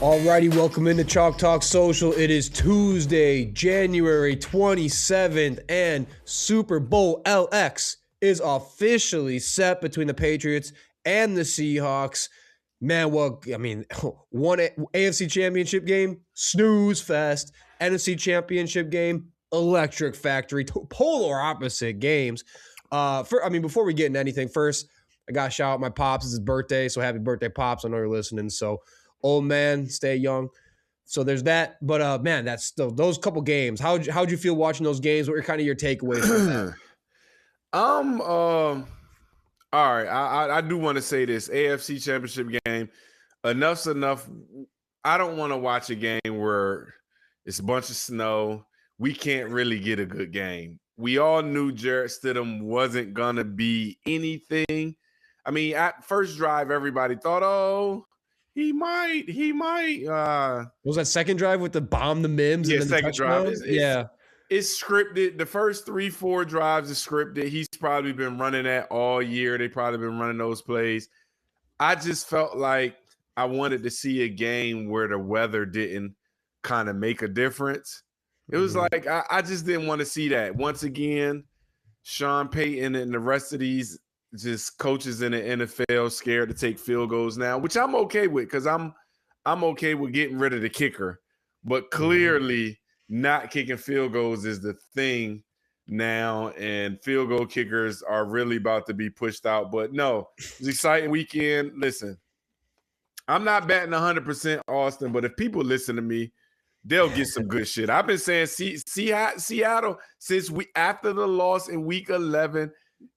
Alrighty, welcome into Chalk Talk Social. It is Tuesday, January 27th, and Super Bowl LX is officially set between the Patriots and the Seahawks. Man, well, I mean, one AFC Championship game, snooze fest. NFC Championship game, electric factory. Polar opposite games. Before we get into anything, first, I got to shout out my pops. It's his birthday, so happy birthday, pops. I know you're listening, so old man, stay young. So there's that. But man, that's still those couple games. How'd you feel watching those games? What were kind of your takeaways from that? All right. I do want to say this AFC Championship game. Enough's enough. I don't want to watch a game where it's a bunch of snow. We can't really get a good game. We all knew Jarrett Stidham wasn't gonna be anything. I mean, at first drive, everybody thought, "Oh, he might." What was that second drive with the bomb, the Mims? Yeah, and then second drive. It's scripted. The first 3-4 drives is scripted. He's probably been running that all year. They probably been running those plays. I just felt like I wanted to see a game where the weather didn't kind of make a difference. It was like I just didn't want to see that. Once again, Sean Payton and the rest of these just coaches in the NFL scared to take field goals now, which I'm okay with because I'm okay with getting rid of the kicker. But clearly not kicking field goals is the thing now, and field goal kickers are really about to be pushed out. But no, it's an exciting weekend. Listen, I'm not batting 100% Austin, but if people listen to me, they'll get some good shit. I've been saying Seattle since after the loss in week 11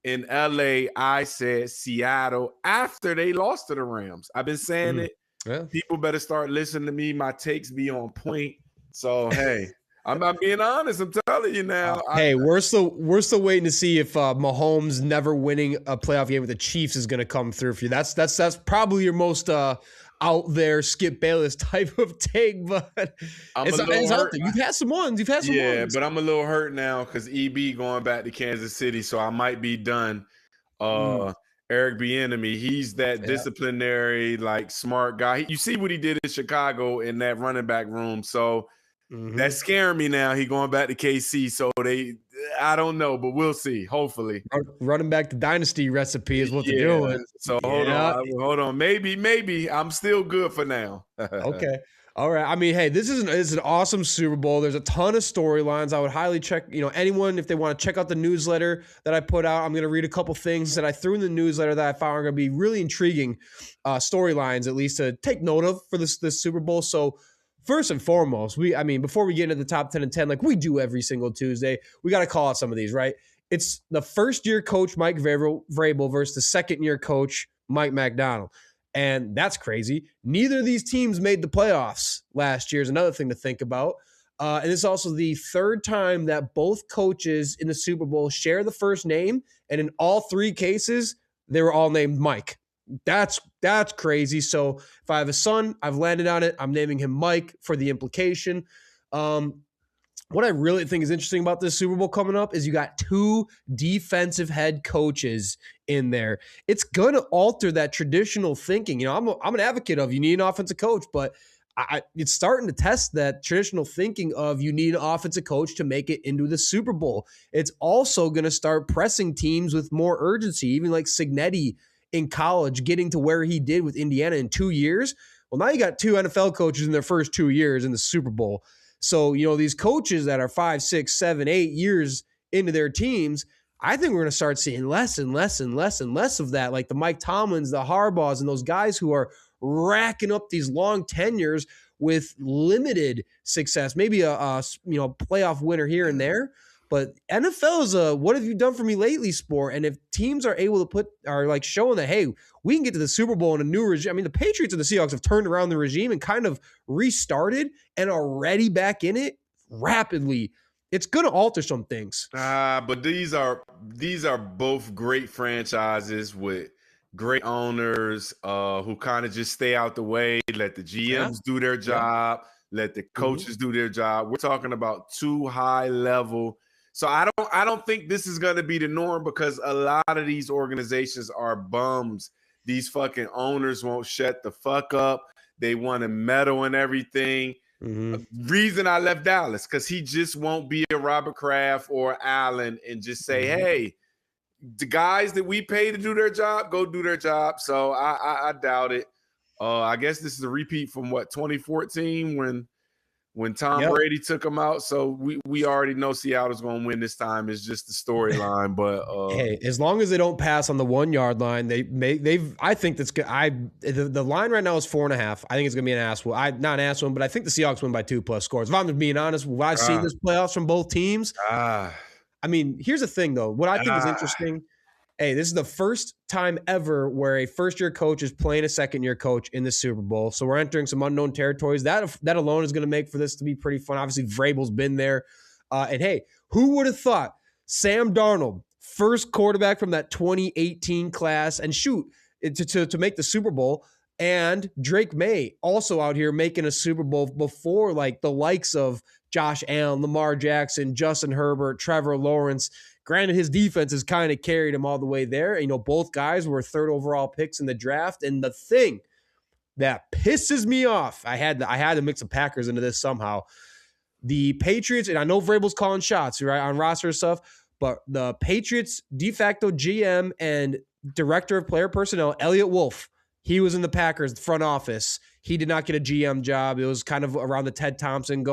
in LA. I said Seattle after they lost to the Rams. I've been saying it. Yeah. People better start listening to me. My takes be on point. So hey, I'm not being honest. I'm telling you now. We're still waiting to see if Mahomes never winning a playoff game with the Chiefs is going to come through for you. That's probably your most out there Skip Bayless type of take, but it's out there. You've had some ones. Yeah, but I'm a little hurt now because EB going back to Kansas City, so I might be done. Eric Bieniemy, he's that disciplinary, like smart guy. You see what he did in Chicago in that running back room, so that's scaring me now. He going back to KC, so I don't know, but we'll see. Hopefully, running back the dynasty recipe is what they're doing. So hold on. Maybe I'm still good for now. Okay. All right. I mean, hey, this is an awesome Super Bowl. There's a ton of storylines. I would highly check, anyone, if they want to check out the newsletter that I put out. I'm going to read a couple things that I threw in the newsletter that I found are going to be really intriguing storylines, at least to take note of for this Super Bowl. So first and foremost, before we get into the top 10 and 10, like we do every single Tuesday, we got to call out some of these, right? It's the first-year coach, Mike Vrabel, versus the second-year coach, Mike McDonald. And that's crazy. Neither of these teams made the playoffs last year is another thing to think about. And it's also the third time that both coaches in the Super Bowl share the first name. And in all three cases, they were all named Mike. That's crazy. So if I have a son, I've landed on it. I'm naming him Mike for the implication. What I really think is interesting about this Super Bowl coming up is you got two defensive head coaches in there. It's going to alter that traditional thinking. I'm an advocate of you need an offensive coach, but it's starting to test that traditional thinking of you need an offensive coach to make it into the Super Bowl. It's also going to start pressing teams with more urgency, even like Cignetti in college getting to where he did with Indiana in 2 years. Well, now you got two NFL coaches in their first 2 years in the Super Bowl. So, these coaches that are 5, 6, 7, 8 years into their teams, I think we're going to start seeing less and less and less and less of that. Like the Mike Tomlins, the Harbaughs, and those guys who are racking up these long tenures with limited success, maybe a playoff winner here and there. But NFL is a what have you done for me lately sport. And if teams are able to are like showing that, hey, we can get to the Super Bowl in a new regime. I mean, the Patriots and the Seahawks have turned around the regime and kind of restarted and are already back in it rapidly. It's going to alter some things. But these are both great franchises with great owners who kind of just stay out the way, let the GMs do their job, let the coaches do their job. We're talking about two high level. So I don't think this is going to be the norm because a lot of these organizations are bums. These fucking owners won't shut the fuck up. They won a medal and everything. Reason I left Dallas, because he just won't be a Robert Kraft or Allen and just say, hey, the guys that we pay to do their job, go do their job. So I doubt it. I guess this is a repeat from 2014 when Tom Brady took him out. So we already know Seattle's going to win this time. It's just the storyline. But hey, as long as they don't pass on the 1 yard line, I think that's good. The line right now is 4.5. I think it's going to be an ass one. Not an ass one, but I think the Seahawks win by 2+ scores. If I'm just being honest, what I've seen this playoffs from both teams. I mean, here's the thing, though. What I think is interesting, this is the first time ever where a first-year coach is playing a second-year coach in the Super Bowl. So we're entering some unknown territories. That alone is going to make for this to be pretty fun. Obviously, Vrabel's been there. And, hey, who would have thought Sam Darnold, first quarterback from that 2018 class, and to make the Super Bowl, and Drake May also out here making a Super Bowl before, like, the likes of Josh Allen, Lamar Jackson, Justin Herbert, Trevor Lawrence. Granted, his defense has kind of carried him all the way there. You know, both guys were 3rd overall picks in the draft. And the thing that pisses me off, I had to mix the Packers into this somehow. The Patriots, and I know Vrabel's calling shots, right, on roster stuff, but the Patriots de facto GM and director of player personnel, Elliott Wolf, he was in the Packers front office. He did not get a GM job. It was kind of around the Ted Thompson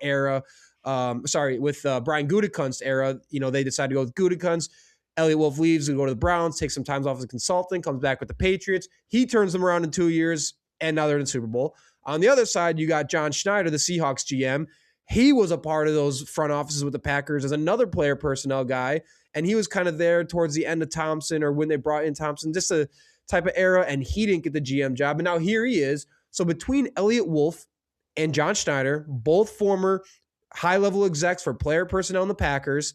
era. With Brian Gutekunst's era. You know, they decided to go with Gutekunst. Elliott Wolf leaves and go to the Browns, takes some time off as a consultant, comes back with the Patriots. He turns them around in 2 years, and now they're in the Super Bowl. On the other side, you got John Schneider, the Seahawks GM. He was a part of those front offices with the Packers as another player personnel guy, and he was kind of there towards the end of Thompson or when they brought in Thompson, just a type of era, and he didn't get the GM job. And now here he is. So between Elliott Wolf and John Schneider, both former high-level execs for player personnel in the Packers,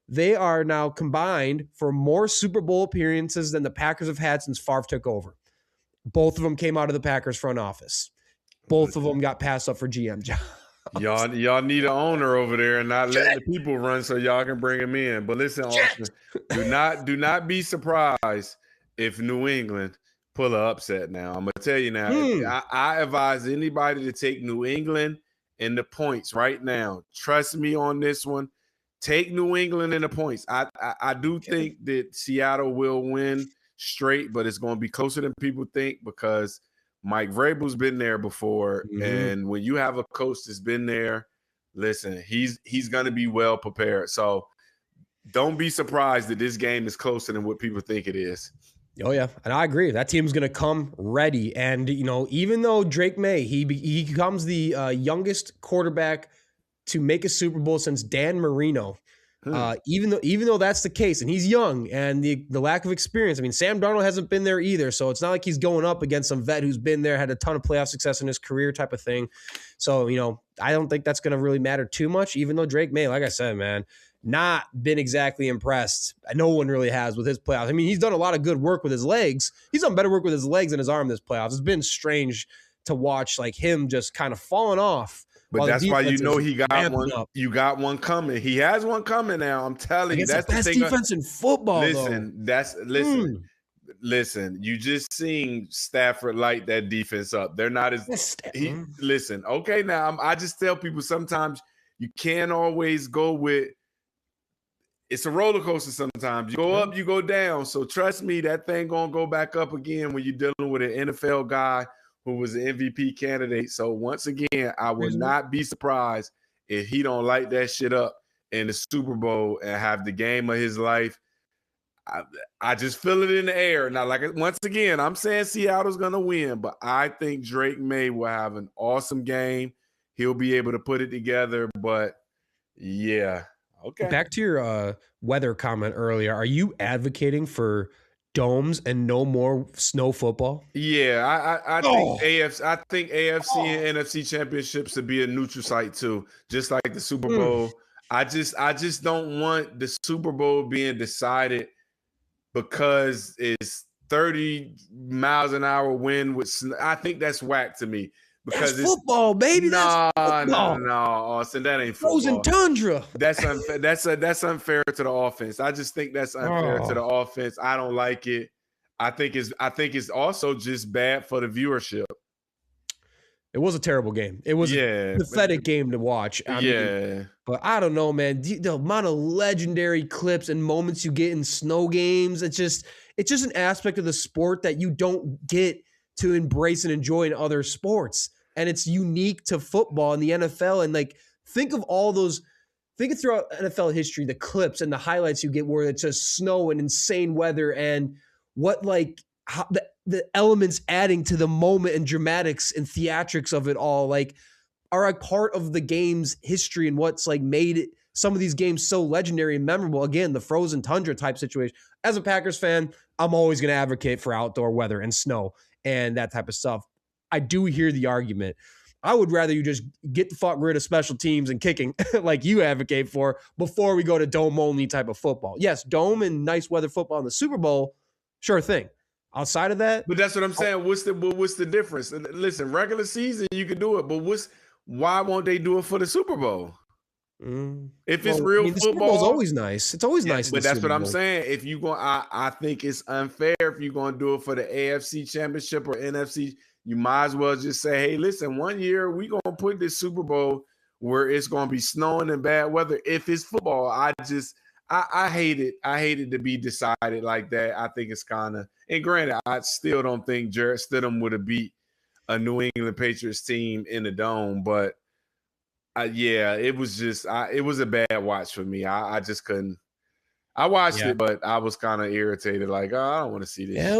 they are now combined for more Super Bowl appearances than the Packers have had since Favre took over. Both of them came out of the Packers front office. Both of them got passed up for GM jobs. Y'all need an owner over there and not letting the people run so y'all can bring them in. But listen, Austin, do not be surprised if New England pull an upset now. I'm going to tell you now, I advise anybody to take New England in the points right now. Trust me on this one. Take New England in the points. I do think that Seattle will win straight, but it's going to be closer than people think because Mike Vrabel's been there before. And when you have a coach that's been there, listen, he's going to be well prepared. So don't be surprised that this game is closer than what people think it is. Oh, yeah. And I agree. That team's going to come ready. And, you know, even though Drake May, he becomes the youngest quarterback to make a Super Bowl since Dan Marino, even though that's the case, and he's young and the lack of experience. I mean, Sam Darnold hasn't been there either. So it's not like he's going up against some vet who's been there, had a ton of playoff success in his career type of thing. So, you know, I don't think that's going to really matter too much, even though Drake May, like I said, man, not been exactly impressed. No one really has with his playoffs. I mean, he's done a lot of good work with his legs. He's done better work with his legs than his arm this playoffs. It's been strange to watch, like, him just kind of falling off. But that's why you know he got one. You got one coming. He has one coming now. I'm telling you, that's the best defense in football. Listen. You just seen Stafford light that defense up. They're not as listen. Okay, now I just tell people sometimes you can't always go with. It's a roller coaster sometimes. You go up, you go down. So trust me, that thing gonna go back up again when you're dealing with an NFL guy who was an MVP candidate. So once again, I would not be surprised if he don't light that shit up in the Super Bowl and have the game of his life. I just feel it in the air. Now, like once again, I'm saying Seattle's gonna win, but I think Drake May will have an awesome game. He'll be able to put it together. But yeah. Okay. Back to your weather comment earlier. Are you advocating for domes and no more snow football? Yeah, I think AFC and NFC Championships to be a neutral site too, just like the Super Bowl. I just don't want the Super Bowl being decided because it's 30 miles an hour wind with snow. I think that's whack to me. Because that's football, baby. No, Austin, that ain't football. Frozen tundra. That's unfair. That's unfair to the offense. I just think that's unfair to the offense. I don't like it. I think it's also just bad for the viewership. It was a terrible game. It was a pathetic game to watch. I mean, but I don't know, man. The amount of legendary clips and moments you get in snow games, it's just an aspect of the sport that you don't get to embrace and enjoy in other sports. And it's unique to football and the NFL. And like, think of throughout NFL history, the clips and the highlights you get where it's just snow and insane weather and what how the elements adding to the moment and dramatics and theatrics of it all are a part of the game's history and what's made some of these games so legendary and memorable. Again, the frozen tundra type situation. As a Packers fan, I'm always going to advocate for outdoor weather and snow and that type of stuff. I do hear the argument. I would rather you just get the fuck rid of special teams and kicking like you advocate for before we go to dome only type of football. Yes, dome and nice weather football in the Super Bowl, sure thing. Outside of that, but that's what I'm saying. What's the difference? Listen, regular season you can do it, but why won't they do it for the Super Bowl? If it's real football, the Super Bowl's always nice. It's always nice. But that's what I'm saying. If you go, I think it's unfair if you're going to do it for the AFC Championship or NFC. You might as well just say, hey, listen, one year we're going to put this Super Bowl where it's going to be snowing and bad weather. If it's football, I hate it. I hate it to be decided like that. I think it's kind of, and granted, I still don't think Jarrett Stidham would have beat a New England Patriots team in the dome, but it was just, it was a bad watch for me. I just couldn't. I watched it, but I was kind of irritated. Like, oh, I don't want to see this. Yeah,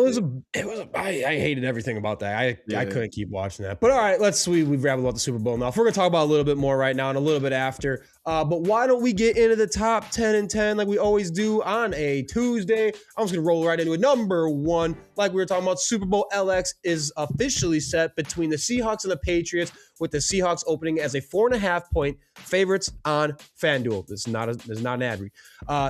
I hated everything about that. I couldn't keep watching that. But all right, we've rambled about the Super Bowl now. We're going to talk about a little bit more right now and a little bit after. But why don't we get into the top 10 and 10 like we always do on a Tuesday? I'm just going to roll right into it. Number one, like we were talking about, Super Bowl LX is officially set between the Seahawks and the Patriots, with the Seahawks opening as a 4.5-point favorites on FanDuel. This is not an ad read.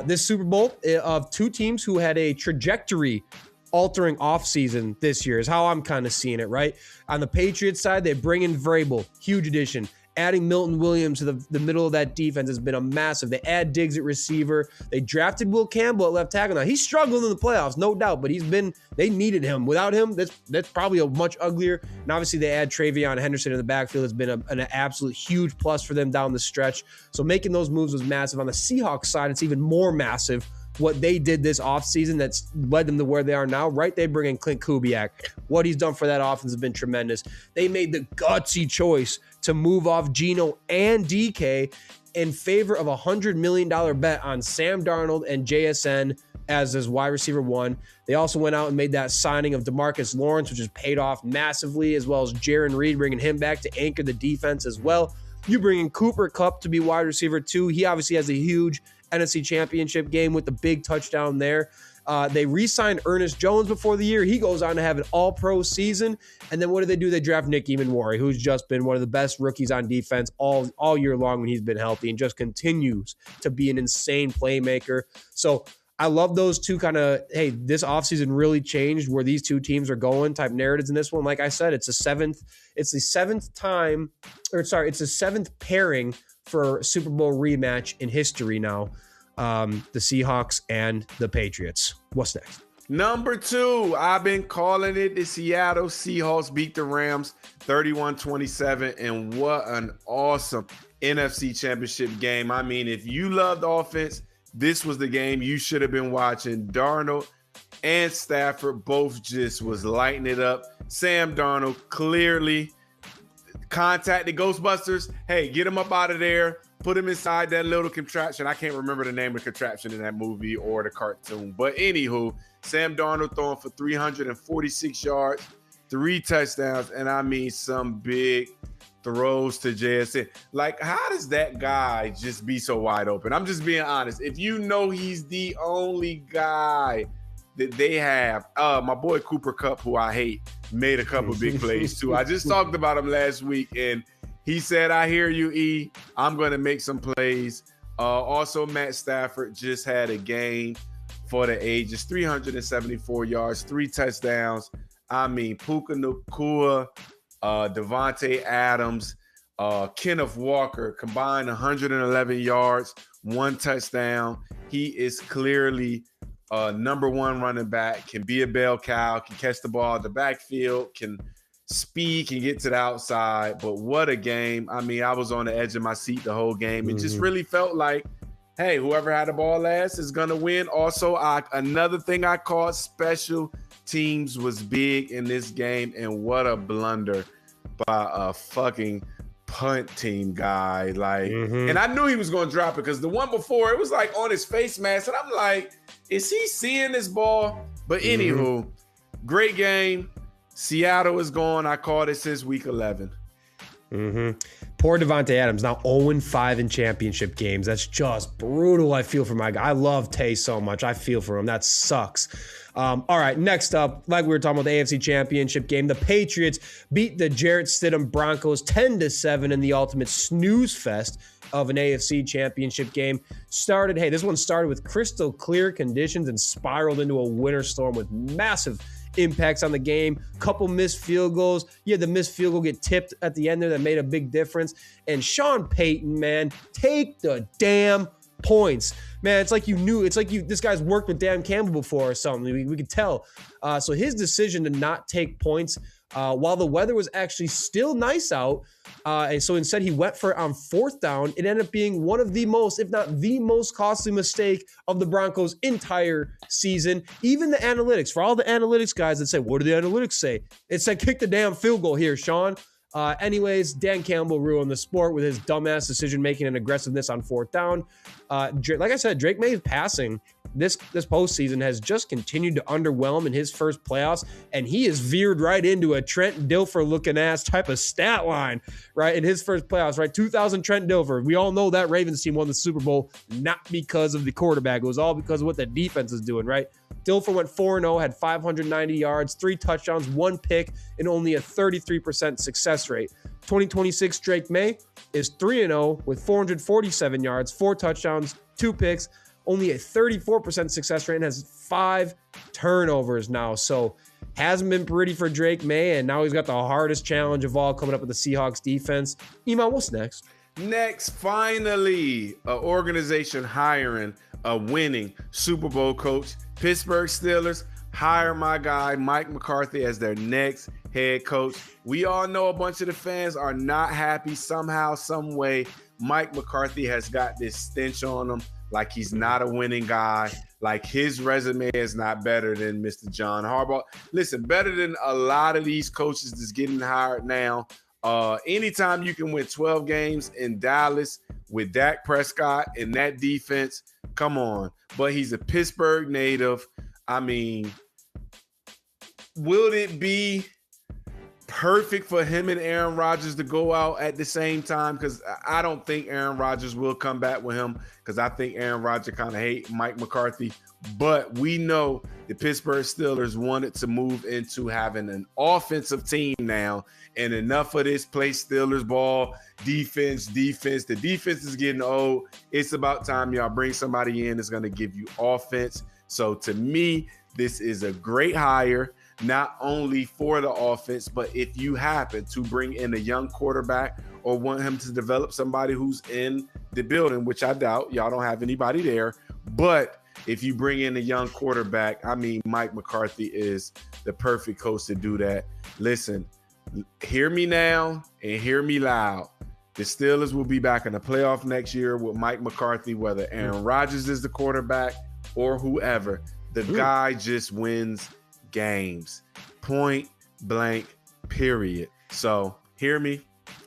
This Super Bowl of two teams who had a trajectory altering offseason this year is how I'm kind of seeing it, right? On the Patriots side, they bring in Vrabel, huge addition. Adding Milton Williams to the middle of that defense has been a massive. They add Diggs at receiver. They drafted Will Campbell at left tackle. Now, he struggled in the playoffs, no doubt, but they needed him. Without him, that's probably a much uglier. And obviously, they add Travion Henderson in the backfield. Has been an absolute huge plus for them down the stretch. So making those moves was massive. On the Seahawks side, it's even more massive what they did this offseason that's led them to where they are now, right? They bring in Clint Kubiak. What he's done for that offense has been tremendous. They made the gutsy choice to move off Geno and DK in favor of a $100 million bet on Sam Darnold and JSN as his wide receiver one. They also went out and made that signing of DeMarcus Lawrence, which has paid off massively, as well as Jaron Reed, bringing him back to anchor the defense as well. You bring in Cooper Kupp to be wide receiver two. He obviously has a huge NFC Championship game with the big touchdown there. They re-signed Ernest Jones before the year. He goes on to have an all-pro season. And then what do? They draft Nick Emanwari, who's just been one of the best rookies on defense all year long when he's been healthy and just continues to be an insane playmaker. So I love those two kind of, hey, this offseason really changed where these two teams are going type narratives in this one. Like I said, it's the seventh pairing for Super Bowl rematch in history now. The Seahawks and the Patriots. What's next? Number two, I've been calling it. The Seattle Seahawks beat the Rams 31-27, and what an awesome NFC Championship game. I mean, if you loved offense, this was the game you should have been watching. Darnold and Stafford both just was lighting it up. Sam Darnold clearly contacted Ghostbusters. Hey, get him up out of there. Put him inside that little contraption. I can't remember the name of the contraption in that movie or the cartoon. But anywho, Sam Darnold throwing for 346 yards, 3 touchdowns, and I mean some big throws to JSN. Like, how does that guy just be so wide open? I'm just being honest. If you know he's the only guy that they have, my boy Cooper Kupp, who I hate, made a couple big plays too. I just talked about him last week, and he said, I hear you, E. I'm going to make some plays. Also, Matt Stafford just had a game for the ages, 374 yards, 3 touchdowns. I mean, Puka Nacua, Devontae Adams, Kenneth Walker combined 111 yards, 1 touchdown. He is clearly number one running back, can be a bell cow, can catch the ball at the backfield, can speed, can get to the outside. But what a game. I mean, I was on the edge of my seat the whole game. It just really felt like, hey, whoever had the ball last is going to win. Also, another thing I caught, special teams was big in this game, and what a blunder by a fucking punt team guy. Like, and I knew he was going to drop it because the one before, it was like on his face mask, and I'm like, is he seeing this ball? But anywho, great game. Seattle is gone. I called it since week 11. Poor Devontae Adams, now 0-5 in championship games. That's just brutal. I feel for my guy. I love Tay so much. I feel for him. That sucks. All right, next up, like we were talking about the AFC Championship game, the Patriots beat the Jarrett Stidham Broncos 10-7 in the ultimate snooze fest of an AFC Championship game. This one started with crystal clear conditions and spiraled into a winter storm with massive impacts on the game. Couple missed field goals. You had the missed field goal get tipped at the end there that made a big difference. And Sean Payton, man, take the damn points. Man, it's like this guy's worked with Dan Campbell before or something. We could tell. So his decision to not take points while the weather was actually still nice out. And so instead he went for it on fourth down. It ended up being one of the most, if not the most costly mistake of the Broncos' entire season. Even the analytics, for all the analytics guys that say, what do the analytics say? It said, kick the damn field goal here, Sean. Anyways, Dan Campbell ruined the sport with his dumbass decision-making and aggressiveness on fourth down. Like I said, Drake May's passing this postseason has just continued to underwhelm in his first playoffs, and he has veered right into a Trent Dilfer-looking ass type of stat line, right, in his first playoffs, right? 2000 Trent Dilfer. We all know that Ravens team won the Super Bowl not because of the quarterback. It was all because of what the defense is doing, right? Dilfer went 4-0, had 590 yards, 3 touchdowns, 1 pick, and only a 33% success rate. 2026 Drake May is 3-0 with 447 yards, 4 touchdowns, 2 picks, only a 34% success rate, and has 5 turnovers now. So hasn't been pretty for Drake May, and now he's got the hardest challenge of all coming up with the Seahawks defense. Iman, what's next? Next, finally, an organization hiring a winning Super Bowl coach. Pittsburgh Steelers hire my guy Mike McCarthy as their next head coach. We all know a bunch of the fans are not happy somehow, some way. Mike McCarthy has got this stench on him, like he's not a winning guy, like his resume is not better than Mr. John Harbaugh. Listen, better than a lot of these coaches that's getting hired now. Anytime you can win 12 games in Dallas with Dak Prescott and that defense, come on. But he's a Pittsburgh native. I mean, will it be perfect for him and Aaron Rodgers to go out at the same time? Because I don't think Aaron Rodgers will come back with him, because I think Aaron Rodgers kind of hate Mike McCarthy. But we know the Pittsburgh Steelers wanted to move into having an offensive team now, and enough of this play Steelers ball, defense. The defense is getting old. It's about time y'all bring somebody in that's going to give you offense. So to me, this is a great hire, not only for the offense, but if you happen to bring in a young quarterback or want him to develop somebody who's in the building, which I doubt, y'all don't have anybody there. But if you bring in a young quarterback, I mean, Mike McCarthy is the perfect coach to do that. Listen, hear me now and hear me loud. The Steelers will be back in the playoff next year with Mike McCarthy, whether Aaron Rodgers is the quarterback or whoever. The guy just wins games. Point blank, period. So hear me,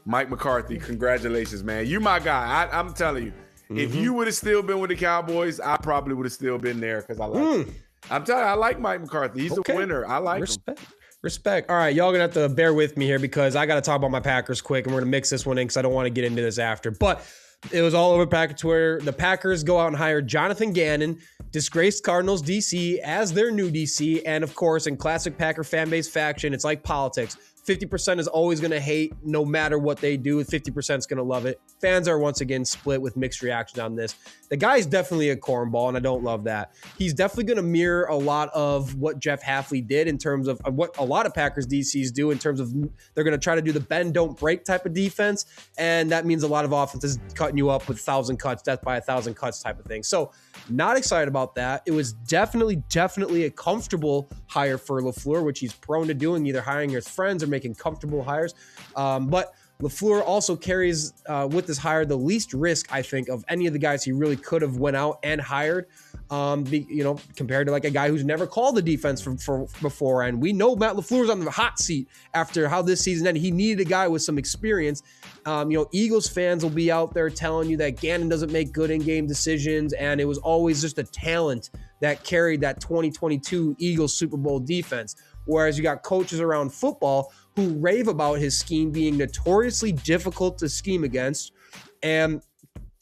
Mike McCarthy, congratulations, man. You my guy. I'm telling you, if you would have still been with the Cowboys, I probably would have still been there, because I like him. I'm telling you, I like Mike McCarthy. He's a winner. I like him. Respect. All right, y'all going to have to bear with me here, because I got to talk about my Packers quick, and we're going to mix this one in because I don't want to get into this after. But it was all over Packer Twitter. The Packers go out and hire Jonathan Gannon, disgraced Cardinals DC, as their new DC. And of course, in classic Packer fan base faction, it's like politics. 50% is always going to hate no matter what they do. 50% is going to love it. Fans are once again split with mixed reaction on this. The guy's definitely a cornball, and I don't love that. He's definitely going to mirror a lot of what Jeff Hafley did in terms of what a lot of Packers DCs do, in terms of they're going to try to do the bend, don't break type of defense. And that means a lot of offenses cutting you up with 1,000 cuts, death by 1,000 cuts type of thing. So not excited about that. It was definitely a comfortable hire for LaFleur, which he's prone to doing, either hiring his friends or making comfortable hires. But LaFleur also carries with this hire the least risk, I think, of any of the guys he really could have went out and hired. Compared to like a guy who's never called the defense for before. And we know Matt LaFleur's on the hot seat after how this season ended. He needed a guy with some experience. Eagles fans will be out there telling you that Gannon doesn't make good in-game decisions, and it was always just a talent that carried that 2022 Eagles Super Bowl defense. Whereas you got coaches around football who rave about his scheme being notoriously difficult to scheme against, and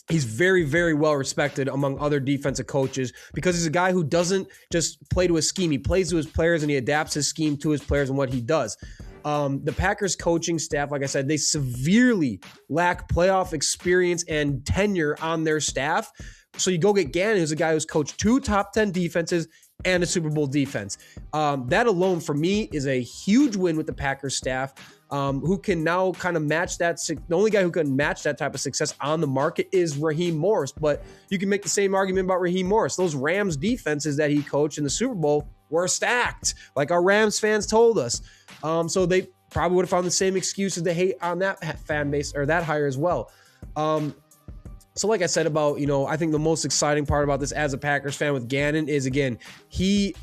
he's very, very well respected among other defensive coaches because he's a guy who doesn't just play to his scheme. He plays to his players and he adapts his scheme to his players and what he does. The Packers coaching staff, like I said, they severely lack playoff experience and tenure on their staff. So you go get Gannon, who's a guy who's coached 2 top 10 defenses and a Super Bowl defense. That alone for me is a huge win with the Packers staff, who can now kind of match that. The only guy who can match that type of success on the market is Raheem Morris, but you can make the same argument about Raheem Morris. Those Rams defenses that he coached in the Super Bowl were stacked, like our Rams fans told us. So they probably would have found the same excuses to hate on that fan base or that hire as well. So like I said about, I think the most exciting part about this as a Packers fan with Gannon is, again, he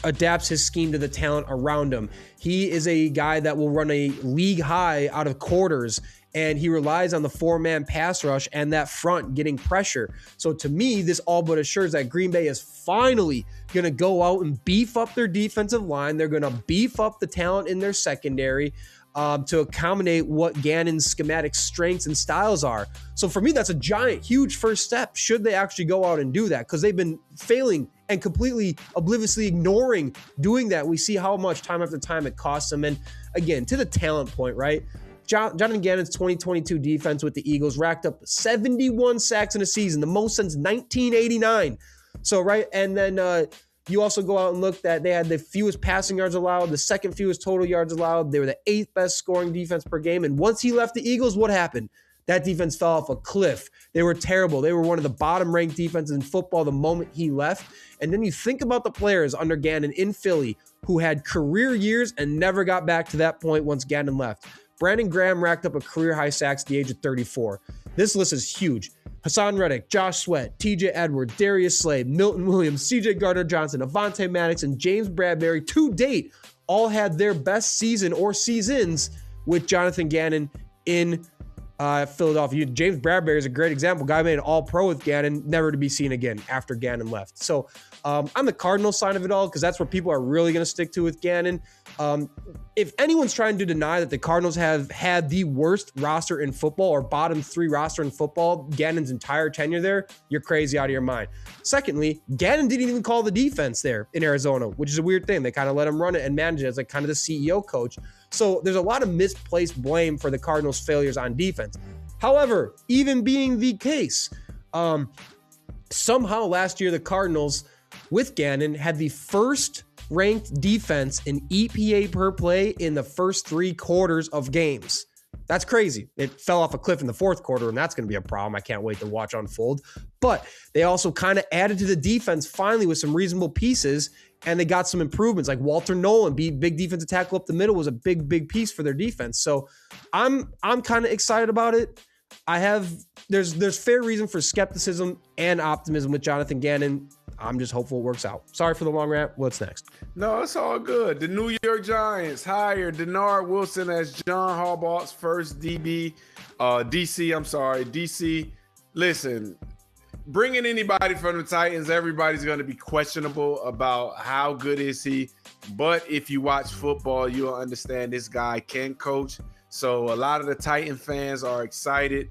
adapts his scheme to the talent around him. He is a guy that will run a league high out of quarters, and he relies on the 4-man pass rush and that front getting pressure. So to me, this all but assures that Green Bay is finally going to go out and beef up their defensive line. They're going to beef up the talent in their secondary to accommodate what Gannon's schematic strengths and styles are. So for me, that's a giant, huge first step should they actually go out and do that, because they've been failing and completely obliviously ignoring doing that. We see how much time after time it costs them. And again, to the talent point, right? Jonathan Gannon's 2022 defense with the Eagles racked up 71 sacks in a season, the most since 1989. So, right, and then you also go out and look that they had the fewest passing yards allowed, the second fewest total yards allowed. They were the 8th best scoring defense per game. And once he left the Eagles, what happened? That defense fell off a cliff. They were terrible. They were one of the bottom-ranked defenses in football the moment he left. And then you think about the players under Gannon in Philly who had career years and never got back to that point once Gannon left. Brandon Graham racked up a career-high sacks at the age of 34. This list is huge. Hassan Reddick, Josh Sweat, TJ Edwards, Darius Slay, Milton Williams, CJ Gardner-Johnson, Avonte Maddox, and James Bradbury to date all had their best season or seasons with Jonathan Gannon in Philadelphia. James Bradbury is a great example. Guy made an all-pro with Gannon, never to be seen again after Gannon left. So on the Cardinals side of it all, because that's where people are really going to stick to with Gannon. If anyone's trying to deny that the Cardinals have had the worst roster in football or bottom 3 roster in football Gannon's entire tenure there, you're crazy out of your mind. Secondly, Gannon didn't even call the defense there in Arizona, which is a weird thing. They kind of let him run it and manage it as like kind of the CEO coach. So there's a lot of misplaced blame for the Cardinals' failures on defense. However, even being the case, somehow last year the Cardinals with Gannon had the first ranked defense in EPA per play in the first 3 quarters of games. That's crazy. It fell off a cliff in the 4th quarter, and that's going to be a problem. I can't wait to watch unfold. But they also kind of added to the defense finally with some reasonable pieces, and they got some improvements. Like Walter Nolan, big defensive tackle up the middle, was a big piece for their defense. So I'm kind of excited about it. There's fair reason for skepticism and optimism with Jonathan Gannon. I'm just hopeful it works out. Sorry for the long rant. What's next? No, it's all good. The New York Giants hired Dennard Wilson as John Harbaugh's first DC. Listen, bringing anybody from the Titans, everybody's going to be questionable about how good is he. But if you watch football, you'll understand this guy can coach. So a lot of the Titan fans are excited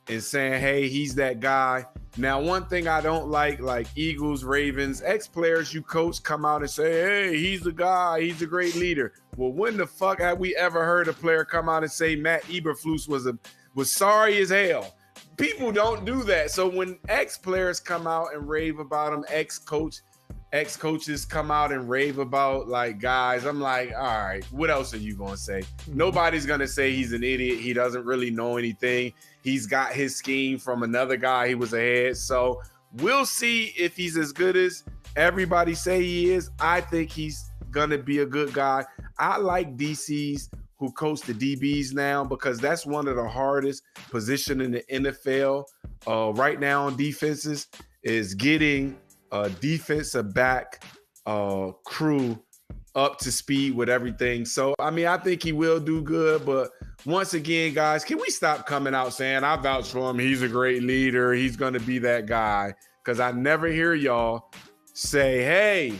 and saying, hey, he's that guy. Now, one thing I don't like Eagles, Ravens, ex-players you coach come out and say, hey, he's the guy, he's a great leader. Well, when the fuck have we ever heard a player come out and say Matt Eberflus was sorry as hell? People don't do that. So when ex-players come out and rave about him, ex-coaches come out and rave about guys, I'm like, all right, what else are you going to say? Nobody's going to say he's an idiot. He doesn't really know anything. He's got his scheme from another guy. He was ahead. So we'll see if he's as good as everybody say he is. I think he's going to be a good guy. I like DC's who coach the DBs now, because that's one of the hardest position in the NFL right now on defenses, is getting a defensive back crew up to speed with everything. So, I mean, I think he will do good. But once again, guys, can we stop coming out saying, I vouch for him, he's a great leader, he's going to be that guy? Because I never hear y'all say, hey,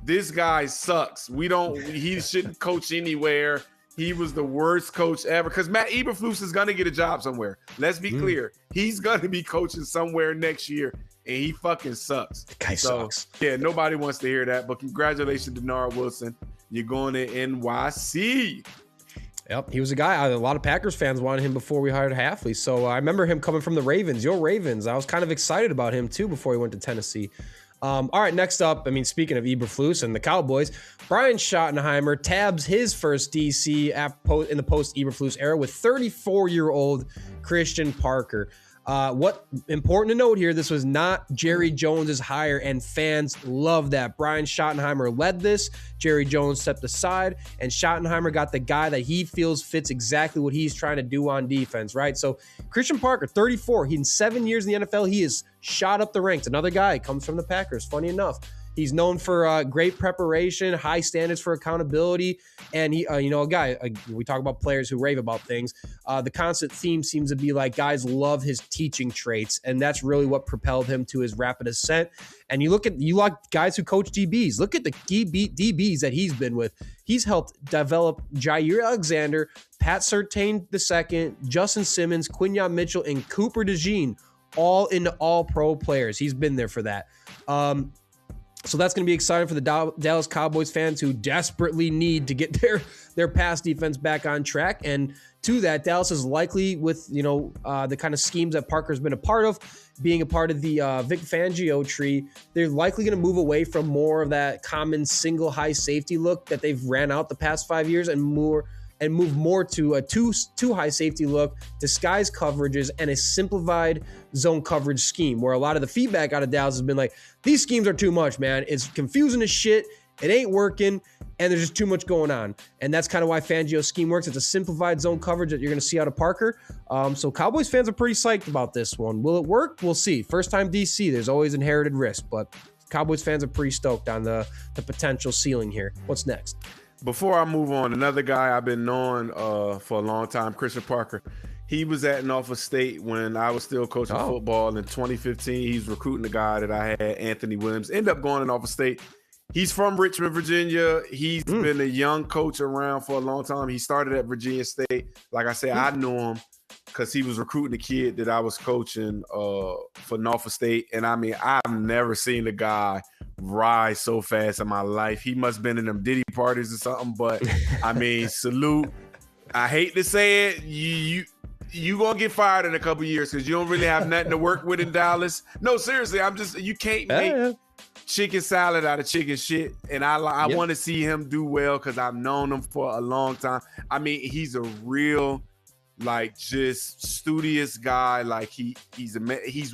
this guy sucks. He shouldn't coach anywhere. He was the worst coach ever. Because Matt Eberflus is going to get a job somewhere. Let's be clear. He's going to be coaching somewhere next year. And he fucking sucks. The guy sucks. Yeah, nobody wants to hear that. But congratulations to Dennard Wilson. You're going to NYC. Yep, he was a guy. A lot of Packers fans wanted him before we hired Hafley. So I remember him coming from the Ravens. Your Ravens. I was kind of excited about him too before he went to Tennessee. All right, next up, I mean, speaking of Eberflus and the Cowboys, Brian Schottenheimer tabs his first DC in the post-Eberflus era with 34-year-old Christian Parker. What important to note here, this was not Jerry Jones's hire, and fans love that. Brian Schottenheimer led this. Jerry Jones stepped aside, and Schottenheimer got the guy that he feels fits exactly what he's trying to do on defense, right? So Christian Parker, 34, in 7 years in the NFL, he has shot up the ranks. Another guy comes from the Packers, funny enough. He's known for great preparation, high standards for accountability, and he, a guy. We talk about players who rave about things. The constant theme seems to be like guys love his teaching traits, and that's really what propelled him to his rapid ascent. And you like guys who coach DBs. Look at the DBs that he's been with. He's helped develop Jair Alexander, Pat Surtain II, Justin Simmons, Quinyon Mitchell, and Cooper DeJean, all into all-pro players. He's been there for that. So that's going to be exciting for the Dallas Cowboys fans who desperately need to get their pass defense back on track. And to that, Dallas is likely, with the kind of schemes that Parker's been a part of, being a part of the Vic Fangio tree, they're likely going to move away from more of that common single high safety look that they've ran out the past 5 years and move more to a two high safety look, disguise coverages, and a simplified zone coverage scheme, where a lot of the feedback out of Dallas has been like, these schemes are too much, man. It's confusing as shit. It ain't working, and there's just too much going on. And that's kind of why Fangio's scheme works. It's a simplified zone coverage that you're going to see out of Parker. So Cowboys fans are pretty psyched about this one. Will it work? We'll see. First time DC, there's always inherited risk, but Cowboys fans are pretty stoked on the potential ceiling here. What's next? Before I move on, another guy I've been knowing for a long time, Christian Parker. He was at Norfolk State when I was still coaching football in 2015. He's recruiting the guy that I had, Anthony Williams. Ended up going to Norfolk State. He's from Richmond, Virginia. He's been a young coach around for a long time. He started at Virginia State. Like I said, I knew him because he was recruiting the kid that I was coaching for Norfolk State. And I mean, I've never seen a guy rise so fast in my life. He must have been in them Diddy parties or something, but I mean, salute. I hate to say it, you gonna get fired in a couple years because you don't really have nothing to work with in Dallas. No, seriously, you can't make chicken salad out of chicken shit, and I want to see him do well because I've known him for a long time. I mean, he's a real, like, just studious guy. Like he's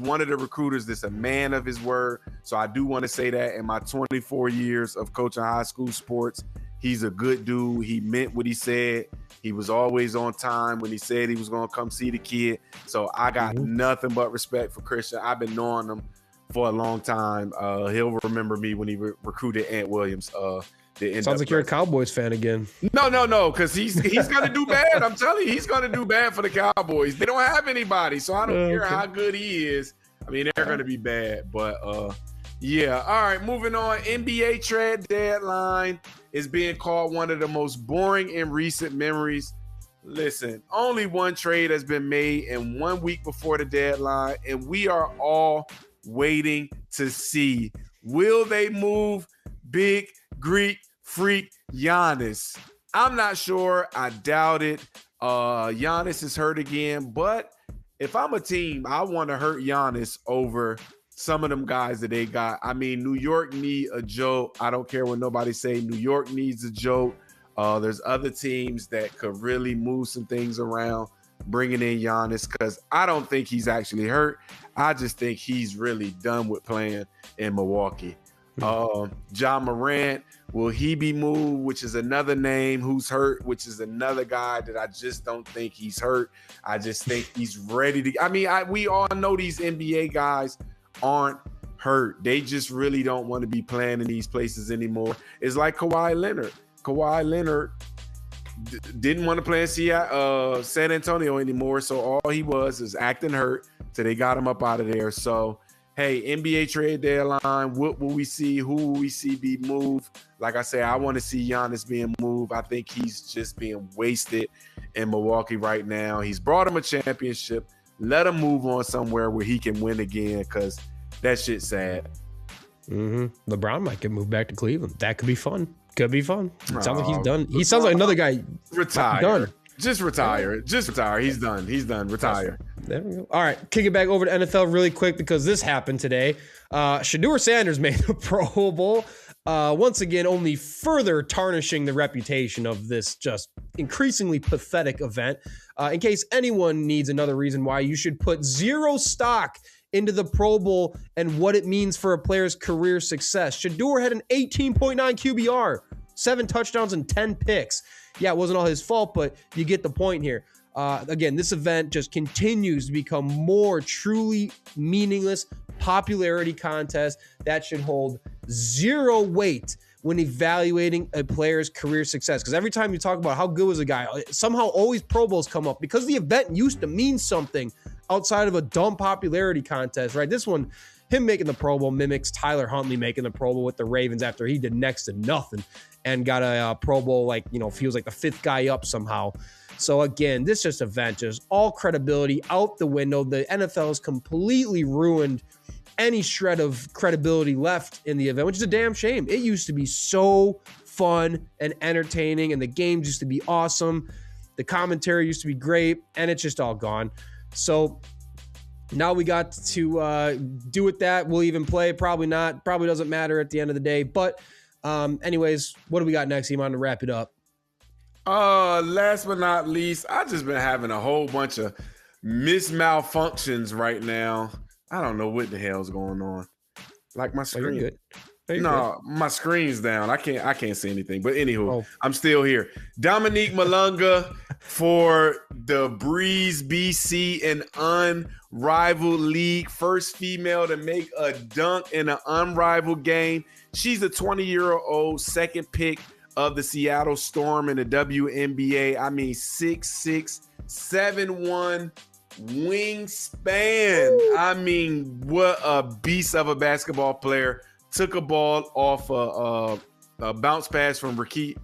one of the recruiters that's a man of his word. So I do want to say that in my 24 years of coaching high school sports, he's a good dude. He meant what he said. He was always on time when he said he was going to come see the kid. So I got nothing but respect for Christian. I've been knowing him for a long time. He'll remember me when he recruited Ant Williams. Sounds like you're a Cowboys fan again. No, because he's going to do bad. I'm telling you, he's going to do bad for the Cowboys. They don't have anybody, so I don't care how good he is. I mean, they're going to be bad, but yeah. All right, moving on. NBA trade deadline is being called one of the most boring in recent memories. Listen, only one trade has been made in 1 week before the deadline, and we are all waiting to see. Will they move big Greek freak Giannis? I'm not sure. I doubt it. Giannis is hurt again, but if I'm a team, I want to hurt Giannis over some of them guys that they got. I mean, New York need a joke. I don't care what nobody say. New York needs a joke. There's other teams that could really move some things around, bringing in Giannis, because I don't think he's actually hurt. I just think he's really done with playing in Milwaukee. John Morant, will he be moved? Which is another name who's hurt, which is another guy that I just don't think he's hurt. I just think he's ready to. I mean, we all know these NBA guys aren't hurt. They just really don't want to be playing in these places anymore. It's like Kawhi Leonard. Kawhi Leonard didn't want to play in San Antonio anymore, so all he was is acting hurt. So they got him up out of there. So, hey, NBA trade deadline, what will we see? Who will we see be moved? Like I say, I want to see Giannis being moved. I think he's just being wasted in Milwaukee right now. He's brought him a championship. Let him move on somewhere where he can win again, because that shit's sad. LeBron might get moved back to Cleveland. That could be fun. Could be fun. It sounds like he's done. He sounds like another guy. Retire. Done. Just retire. Just retire. He's done. He's done. Retire. There we go. All right, kick it back over to NFL really quick because this happened today. Shedeur Sanders made the Pro Bowl. Once again, only further tarnishing the reputation of this just increasingly pathetic event. In case anyone needs another reason why you should put zero stock into the Pro Bowl and what it means for a player's career success. Shedeur had an 18.9 QBR, 7 touchdowns and 10 picks. Yeah, it wasn't all his fault, but you get the point here. Again, this event just continues to become more truly meaningless popularity contest that should hold zero weight when evaluating a player's career success. Because every time you talk about how good was a guy, somehow always Pro Bowls come up because the event used to mean something outside of a dumb popularity contest, right? This one, him making the Pro Bowl mimics Tyler Huntley making the Pro Bowl with the Ravens after he did next to nothing and got a Pro Bowl, like, you know, feels like the 5th guy up somehow. So again, this just event, just all credibility out the window. The NFL has completely ruined any shred of credibility left in the event, which is a damn shame. It used to be so fun and entertaining, and the games used to be awesome. The commentary used to be great, and it's just all gone. So now we got to do with that. We'll even play. Probably not. Probably doesn't matter at the end of the day. But anyways, what do we got next, Iman, to wrap it up? Last but not least, I've just been having a whole bunch of malfunctions right now. I don't know what the hell's going on. Like my screen. Are you good? No, my screen's down. I can't see anything. But anywho, I'm still here. Dominique Malunga for the Breeze BC, an unrivaled league. First female to make a dunk in an unrivaled game. She's a 20-year-old second pick of the Seattle Storm in the WNBA. I mean, 6'6", 7'1", wingspan. Ooh. I mean, what a beast of a basketball player. Took a ball off a bounce pass from Rickey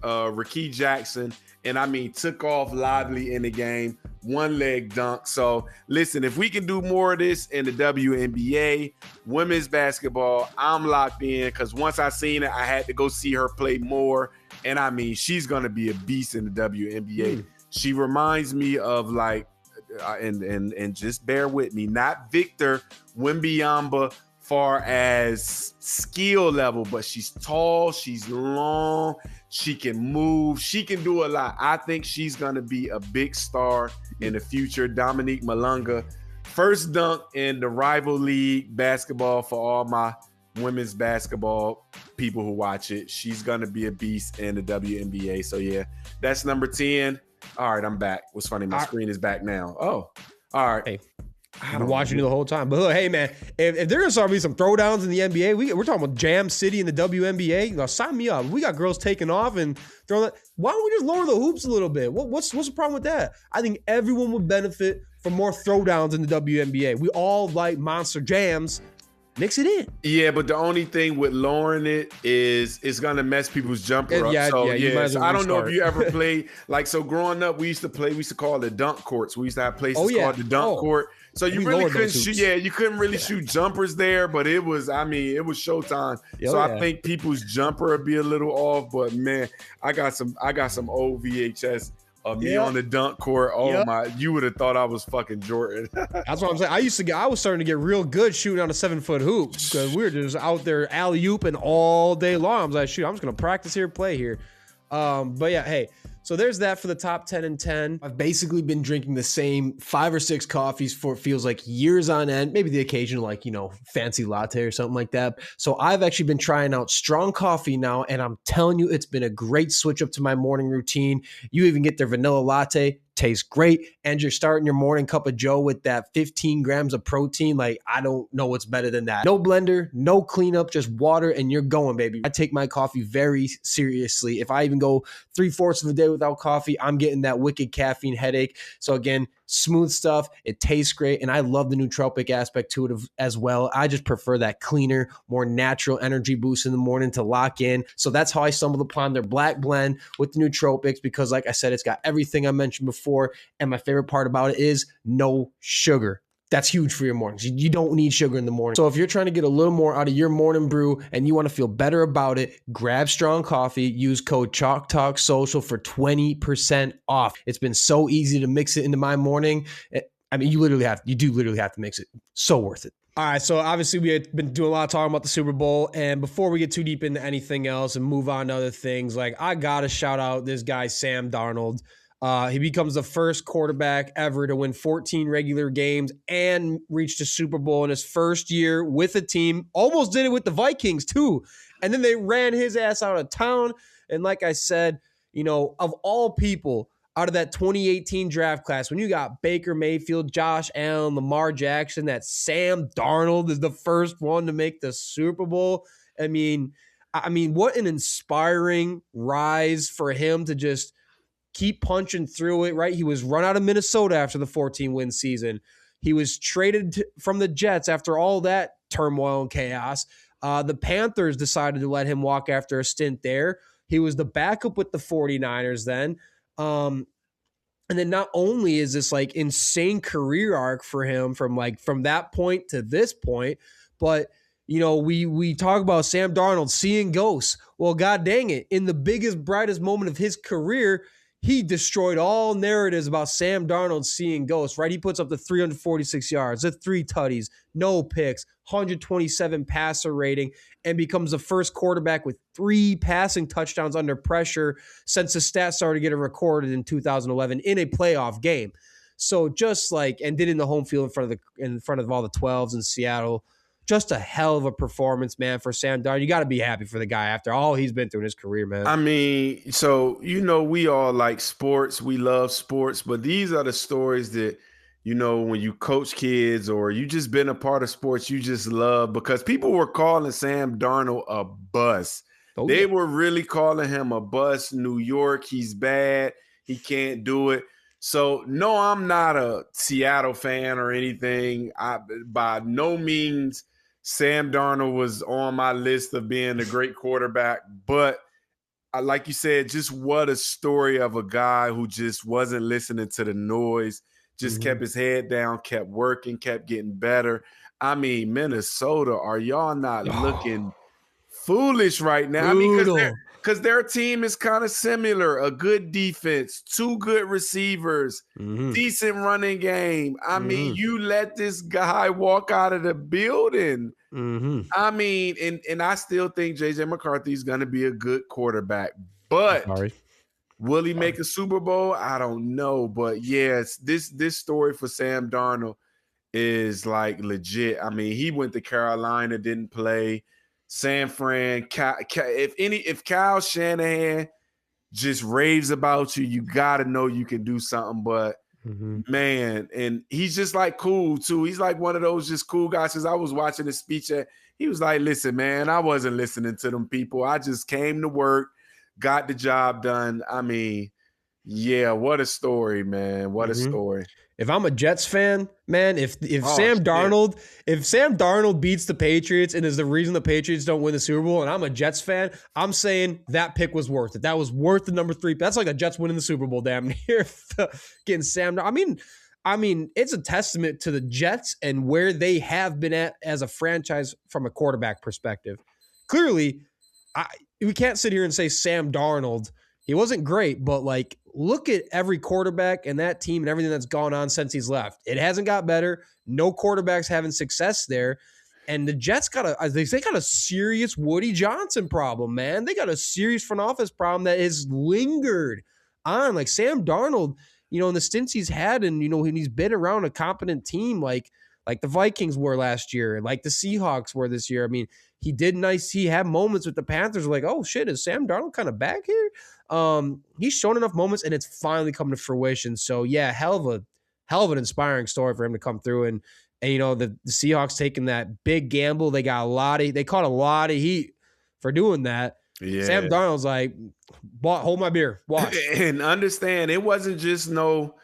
Jackson, and I mean, took off lively in the game. One leg dunk. So listen, if we can do more of this in the WNBA, women's basketball, I'm locked in, because once I seen it, I had to go see her play more. And I mean, she's going to be a beast in the WNBA. She reminds me of, like, and just bear with me, not Victor Wembanyama far as skill level, but she's tall, she's long, she can move, she can do a lot. I think she's going to be a big star in the future. Dominique Malunga, first dunk in the rival league basketball for all my women's basketball people who watch it. She's going to be a beast in the WNBA. So yeah, that's number 10. All right, I'm back. What's funny, my screen is back now. Oh, all right. Hey, I've been watching you the whole time. But look, hey, man, if there going to start be some throwdowns in the NBA, we're talking about Jam City in the WNBA. You know, sign me up. We got girls taking off and throwing that. Why don't we just lower the hoops a little bit? What's the problem with that? I think everyone would benefit from more throwdowns in the WNBA. We all like monster jams. Mix it in. Yeah, but the only thing with lowering it is it's gonna mess people's jumper up. So I don't know if you ever played, like, so growing up, we used to call it dunk courts. We used to have places called the dunk court. So you really couldn't shoot. Yeah, you couldn't really shoot jumpers there, but it was showtime. I think people's jumper would be a little off, but man, I got some old VHS of me on the dunk court. Oh my, you would have thought I was fucking Jordan. That's what I'm saying. I was starting to get real good shooting on a 7-foot hoop because we were just out there alley-ooping all day long. I was like, shoot, I'm just gonna practice here, play here. But yeah, hey, So there's that for the top 10 and 10. I've basically been drinking the same 5 or 6 coffees for it feels like years on end, maybe the occasional fancy latte or something like that. So I've actually been trying out strong coffee now, and I'm telling you, it's been a great switch up to my morning routine. You even get their vanilla latte. Tastes great, and you're starting your morning cup of joe with that 15 grams of protein. Like, I don't know what's better than that. No blender, no cleanup, just water, and you're going, baby. I take my coffee very seriously. If I even go 3/4 of the day without coffee, I'm getting that wicked caffeine headache. So again, smooth stuff. It tastes great, and I love the nootropic aspect to it as well. I just prefer that cleaner, more natural energy boost in the morning to lock in. So that's how I stumbled upon their black blend with the nootropics, because like I said, it's got everything I mentioned before. And my favorite part about it is no sugar. That's huge for your mornings. You don't need sugar in the morning. So if you're trying to get a little more out of your morning brew and you want to feel better about it, grab strong coffee. Use code ChalkTalkSocial for 20% off. It's been so easy to mix it into my morning. I mean, you do literally have to mix it. So worth it. All right, so obviously we had been doing a lot of talking about the Super Bowl, and before we get too deep into anything else and move on to other things, like, I gotta shout out this guy, Sam Darnold. He becomes the first quarterback ever to win 14 regular games and reach the Super Bowl in his first year with a team. Almost did it with the Vikings too. And then they ran his ass out of town. And like I said, of all people out of that 2018 draft class, when you got Baker Mayfield, Josh Allen, Lamar Jackson, that Sam Darnold is the first one to make the Super Bowl. I mean, what an inspiring rise for him to just keep punching through it, right? He was run out of Minnesota after the 14-win season. He was traded from the Jets after all that turmoil and chaos. The Panthers decided to let him walk after a stint there. He was the backup with the 49ers then. And then not only is this like insane career arc for him from that point to this point, but we talk about Sam Darnold seeing ghosts. Well, god dang it, in the biggest, brightest moment of his career, he destroyed all narratives about Sam Darnold seeing ghosts, right? He puts up the 346 yards, the 3 tutties, no picks, 127 passer rating, and becomes the first quarterback with 3 passing touchdowns under pressure since the stats started getting recorded in 2011 in a playoff game. So and did it in the home field in front of all the 12s in Seattle. Just a hell of a performance, man, for Sam Darnold. You got to be happy for the guy after all he's been through in his career, man. I mean, so, we all like sports. We love sports. But these are the stories that, when you coach kids or you just been a part of sports, you just love, because people were calling Sam Darnold a bust. They were really calling him a bust. New York, he's bad. He can't do it. So, no, I'm not a Seattle fan or anything. By no means Sam Darnold was on my list of being a great quarterback, but like you said, just what a story of a guy who just wasn't listening to the noise, just kept his head down, kept working, kept getting better. I mean, Minnesota, are y'all not looking foolish right now? Brutal. I mean, because their team is kind of similar. A good defense, 2 good receivers, decent running game. I mean, you let this guy walk out of the building. I mean, and I still think J.J. McCarthy is going to be a good quarterback. But will he make a Super Bowl? I don't know. But, yes, this story for Sam Darnold is, like, legit. I mean, he went to Carolina, didn't play. San Fran, if Kyle Shanahan just raves about you, you got to know you can do something. But, man, and he's just, like, cool, too. He's, like, one of those just cool guys. Because I was watching his speech, he was like, listen, man, I wasn't listening to them people. I just came to work, got the job done. I mean, yeah, what a story, man. What a story. If I'm a Jets fan, man, if Sam Darnold beats the Patriots and is the reason the Patriots don't win the Super Bowl, and I'm a Jets fan, I'm saying that pick was worth it. That was worth the number 3. That's like the Jets winning the Super Bowl damn near. Getting Sam. I mean, it's a testament to the Jets and where they have been at as a franchise from a quarterback perspective. Clearly, we can't sit here and say Sam Darnold, he wasn't great, but like, look at every quarterback and that team and everything that's gone on since he's left. It hasn't got better. No quarterbacks having success there. And the Jets got a serious Woody Johnson problem, man. They got a serious front office problem that has lingered on. Like Sam Darnold, in the stints he's had, and when he's been around a competent team like the Vikings were last year, and like the Seahawks were this year. I mean, he did nice. He had moments with the Panthers like, oh shit, is Sam Darnold kind of back here? He's shown enough moments, and it's finally come to fruition. So yeah, hell of an inspiring story for him to come through. And the Seahawks taking that big gamble. They caught a lot of heat for doing that. Yeah. Sam Darnold's like, hold my beer, watch. And understand, it wasn't just no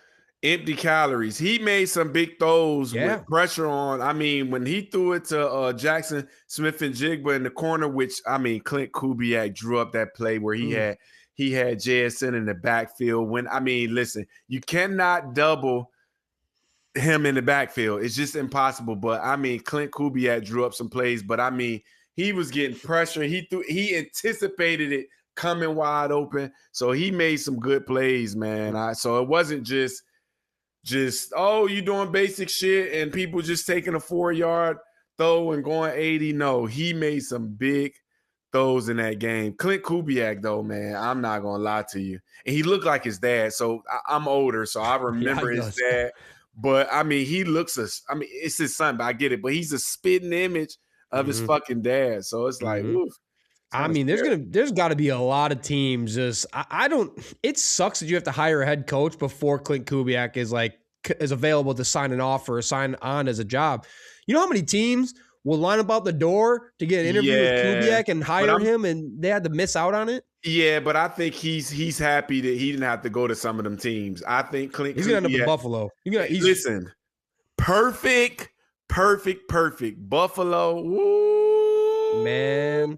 empty calories. He made some big throws with pressure on. I mean, when he threw it to Jackson Smith-Njigba in the corner, which, I mean, Clint Kubiak drew up that play where he had JSN in the backfield. Listen, you cannot double him in the backfield. It's just impossible. But, I mean, Clint Kubiak drew up some plays. But, I mean, he was getting pressure. He anticipated it coming wide open. So he made some good plays, man. So it wasn't just you doing basic shit and people just taking a 4-yard throw and going 80. No, he made some big throws in that game. Clint Kubiak, though, man, I'm not gonna lie to you. And he looked like his dad. So I'm older, so I remember his dad. But I mean, it's his son, but I get it. But he's a spitting image of his fucking dad. So it's like, oof. I mean, there's got to be a lot of teams. It sucks that you have to hire a head coach before Clint Kubiak is available to sign an offer or sign on as a job. You know how many teams will line up out the door to get an interview with Kubiak and hire him, and they had to miss out on it? Yeah, but I think he's happy that he didn't have to go to some of them teams. I think he's gonna end up in Buffalo. Listen, perfect. Buffalo. Woo. Man,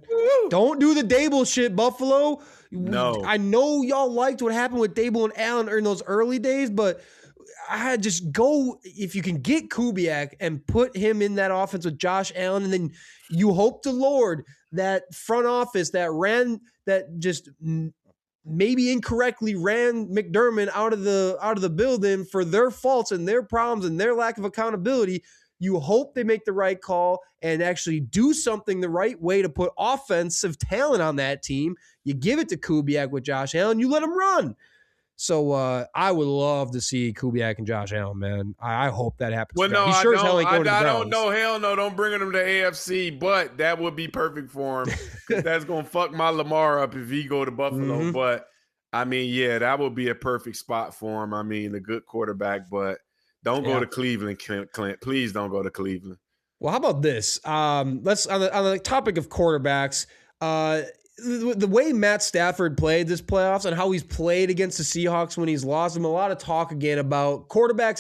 don't do the Dable shit, Buffalo. No. I know y'all liked what happened with Dable and Allen in those early days, but I just go, if you can get Kubiak and put him in that offense with Josh Allen, and then you hope to Lord that front office that just maybe incorrectly ran McDermott out of the building for their faults and their problems and their lack of accountability. You hope they make the right call and actually do something the right way to put offensive talent on that team. You give it to Kubiak with Josh Allen, you let him run. So I would love to see Kubiak and Josh Allen, man. I hope that happens. Well, no, I don't know. Hell no, don't bring him to AFC, but that would be perfect for him. That's going to fuck my Lamar up if he go to Buffalo. But, I mean, yeah, that would be a perfect spot for him. I mean, a good quarterback, but don't go to Cleveland, Clint. Please don't go to Cleveland. Well, how about this? Let's on the topic of quarterbacks, the way Matt Stafford played this playoffs and how he's played against the Seahawks when he's lost them, a lot of talk again about quarterbacks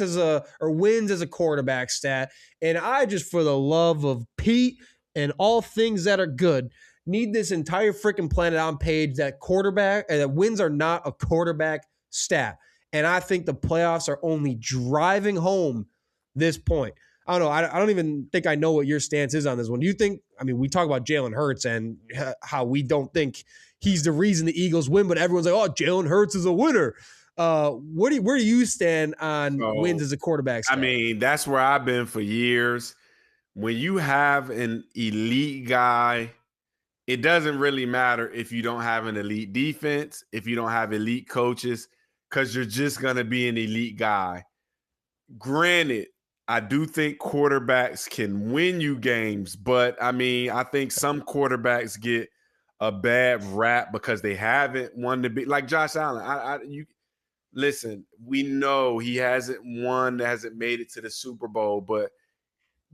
wins as a quarterback stat. And I just, for the love of Pete and all things that are good, need this entire freaking planet on page that wins are not a quarterback stat. And I think the playoffs are only driving home this point. I don't know. I don't even think I know what your stance is on this one. Do you think, we talk about Jalen Hurts and how we don't think he's the reason the Eagles win, but everyone's like, oh, Jalen Hurts is a winner. Where do you stand on wins as a quarterback stat? That's where I've been for years. When you have an elite guy, it doesn't really matter if you don't have an elite defense, if you don't have elite coaches, because you're just going to be an elite guy. Granted, I do think quarterbacks can win you games, but I think some quarterbacks get a bad rap because they haven't won the big, like Josh Allen. Listen, we know he hasn't made it to the Super Bowl, but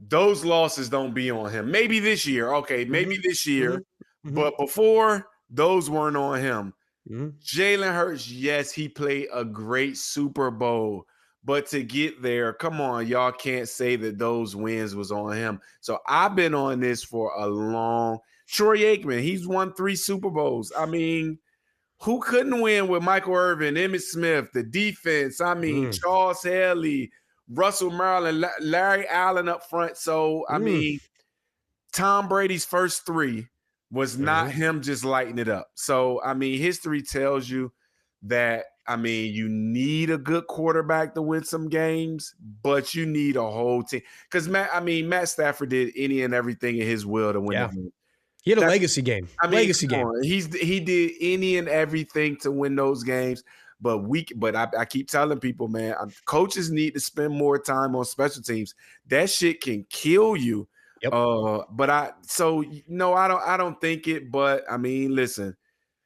those losses don't be on him. Maybe this year, this year, but before, those weren't on him. Jalen Hurts, yes, he played a great Super Bowl, but to get there, come on, y'all can't say that those wins was on him. So I've been on this for a long. Troy Aikman, he's won 3 Super Bowls. Who couldn't win with Michael Irvin, Emmitt Smith, the defense? Charles Haley, Russell Maryland, Larry Allen up front. So Tom Brady's first 3 was not him just lighting it up. So history tells you that. You need a good quarterback to win some games, but you need a whole team. Because Matt Stafford did any and everything in his will to win the game. He had a legacy game. Legacy game. He did any and everything to win those games. But I keep telling people, man, coaches need to spend more time on special teams. That shit can kill you. Yep. I don't think it. But I mean, listen,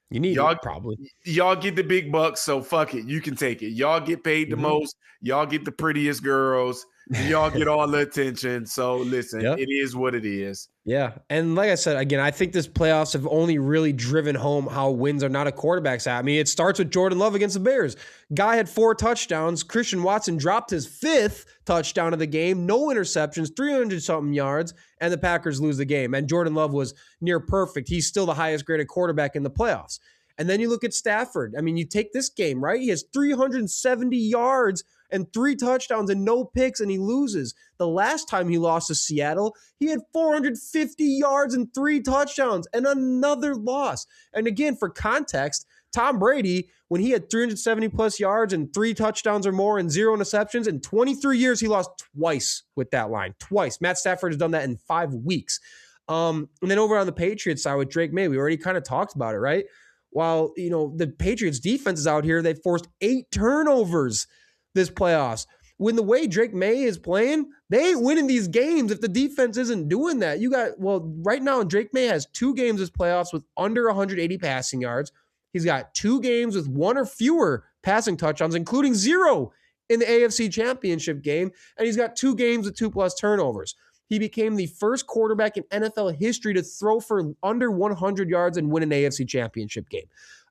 you need y'all it, probably. Y'all get the big bucks, so fuck it. You can take it. Y'all get paid the most. Y'all get the prettiest girls. Y'all get all the attention. So listen, It is what it is. Yeah. And like I said, again, I think this playoffs have only really driven home how wins are not a quarterback's at. I mean, it starts with Jordan Love against the Bears. Guy had 4 touchdowns. Christian Watson dropped his 5th touchdown of the game. No interceptions, 300-something yards, and the Packers lose the game. And Jordan Love was near perfect. He's still the highest graded quarterback in the playoffs. And then you look at Stafford. I mean, you take this game, right? He has 370 yards and 3 touchdowns and no picks, and he loses. The last time he lost to Seattle, he had 450 yards and 3 touchdowns and another loss. And again, for context, Tom Brady, when he had 370 plus yards and 3 touchdowns or more and 0 interceptions, in 23 years, he lost twice with that line. Twice. Matt Stafford has done that in 5 weeks. And then over on the Patriots side with Drake May, we already kind of talked about it, right? While, the Patriots defense is out here, they forced 8 turnovers this playoffs. When the way Drake May is playing, they ain't winning these games if the defense isn't doing that. Right now, Drake May has 2 games this playoffs with under 180 passing yards. He's got 2 games with 1 or fewer passing touchdowns, including 0 in the AFC Championship game. And he's got 2 games with 2+ turnovers. He became the first quarterback in NFL history to throw for under 100 yards and win an AFC Championship game.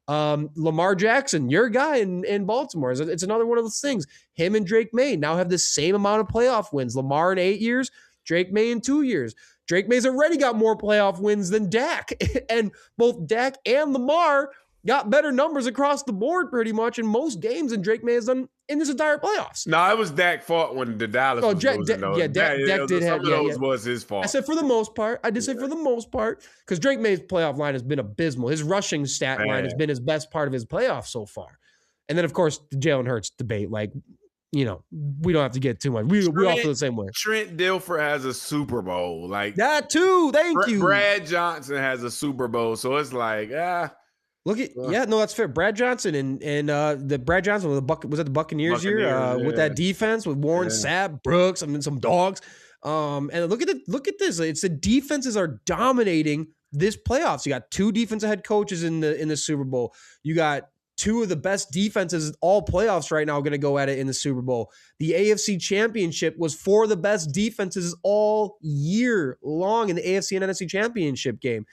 Lamar Jackson, your guy in Baltimore. It's another one of those things. Him and Drake May now have the same amount of playoff wins. Lamar in 8 years, Drake May in 2 years. Drake May's already got more playoff wins than Dak. And both Dak and Lamar got better numbers across the board pretty much in most games than Drake May has done in this entire playoffs. No, it was Dak's fault when the Dallas was losing, though. Dak did have some of those was his fault. I said for the most part. I did say for the most part because Drake May's playoff line has been abysmal. His rushing stat line has been his best part of his playoffs so far. And then, of course, the Jalen Hurts debate. We don't have to get too much. We all feel the same way. Trent Dilfer has a Super Bowl. Like that too. Thank you. Brad Johnson has a Super Bowl. So it's like, that's fair. Brad Johnson and the Brad Johnson was at the Buccaneers year with that defense with Warren Sapp, Brooks, some dogs. And look at this. It's the defenses are dominating this playoffs. You got 2 defensive head coaches in the Super Bowl. You got 2 of the best defenses all playoffs right now going to go at it in the Super Bowl. The AFC Championship was 4 of the best defenses all year long in the AFC and NFC Championship game.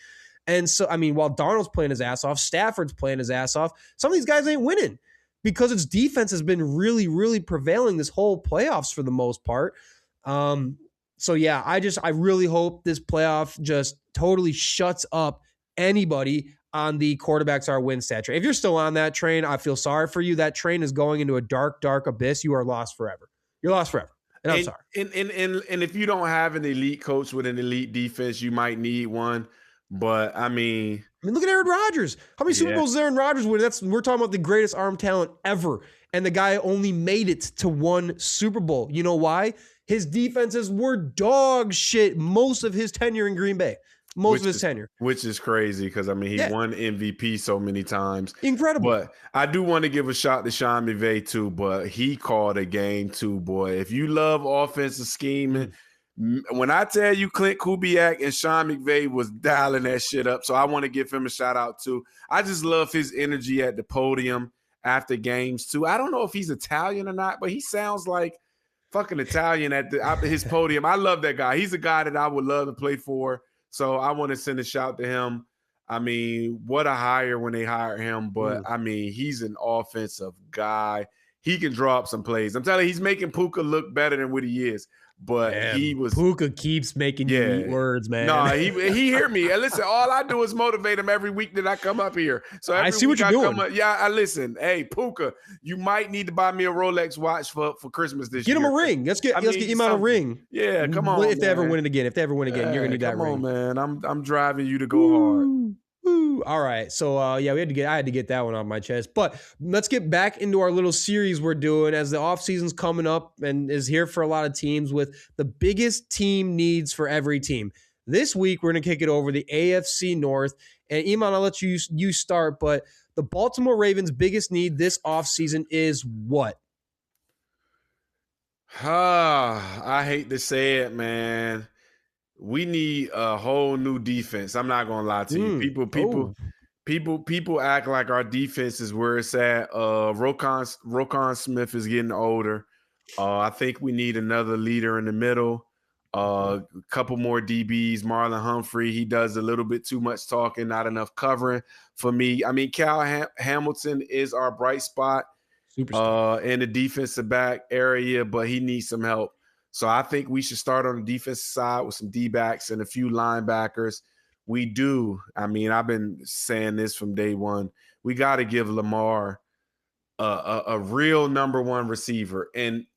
And so, I mean, while Darnold's playing his ass off, Stafford's playing his ass off, some of these guys ain't winning because its defense has been really, really prevailing this whole playoffs for the most part. So yeah, I really hope this playoff just totally shuts up anybody on the quarterbacks are win stat train. If you're still on that train, I feel sorry for you. That train is going into a dark, dark abyss. You are lost forever. You're lost forever. And I'm sorry. And if you don't have an elite coach with an elite defense, you might need one. But I mean, look at Aaron Rodgers. How many Super Bowls is Aaron Rodgers win? We're talking about the greatest arm talent ever. And the guy only made it to 1 Super Bowl. You know why? His defenses were dog shit most of his tenure in Green Bay. Most of his tenure. Which is crazy because, I mean, he won MVP so many times. Incredible. But I do want to give a shot to Sean McVay too, but he called a game too, boy. If you love offensive scheming, when I tell you Clint Kubiak and Sean McVay was dialing that shit up, so I want to give him a shout out too. I just love his energy at the podium after games too. I don't know if he's Italian or not, but he sounds like fucking Italian at his podium. I love that guy. He's a guy that I would love to play for, so I want to send a shout to him. I mean, what a hire when they hired him, but I mean, he's an offensive guy. He can draw up some plays. I'm telling you, he's making Puka look better than what he is. But Puka keeps making you eat words, man. No, he hear me. And listen, all I do is motivate him every week that I come up here. So I see what you're doing. I listen. Hey, Puka, you might need to buy me a Rolex watch for Christmas this year. Get him a ring. Let's get Iman a ring. Yeah, come on. If they ever win it again, you're gonna need that ring. Come on, man. I'm driving you to go hard. All right. So I had to get that one off my chest. But let's get back into our little series we're doing as the offseason's coming up and is here for a lot of teams with the biggest team needs for every team. This week, we're going to kick it over the AFC North. And Iman, I'll let you start, but the Baltimore Ravens' biggest need this offseason is what? I hate to say it, man. We need a whole new defense. I'm not gonna lie to you. People act like our defense is where it's at. Roquan Smith is getting older. I think we need another leader in the middle. A couple more DBs. Marlon Humphrey, he does a little bit too much talking, not enough covering for me. I mean, Cal Hamilton is our bright spot in the defensive back area, but he needs some help. So I think we should start on the defensive side with some D-backs and a few linebackers. We do. I mean, I've been saying this from day one. We got to give Lamar a real number one receiver. And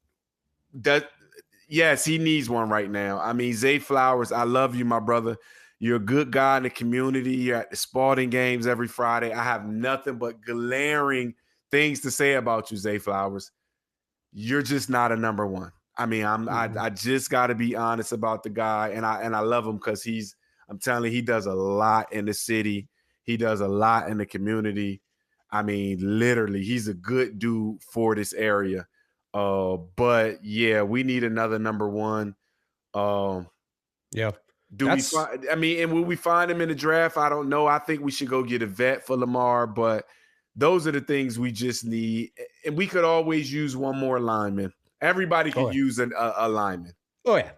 that, yes, he needs one right now. I mean, Zay Flowers, I love you, my brother. You're a good guy in the community. You're at the sporting games every Friday. I have nothing but glaring things to say about you, Zay Flowers. You're just not a number one. I mean, I just got to be honest about the guy, and I love him because I'm telling you, he does a lot in the city. He does a lot in the community. I mean, literally, he's a good dude for this area. But yeah, we need another number one. Yeah. And will we find him in the draft? I don't know. I think we should go get a vet for Lamar, but those are the things we just need. And we could always use one more lineman. Everybody could use a lineman. Oh, yeah.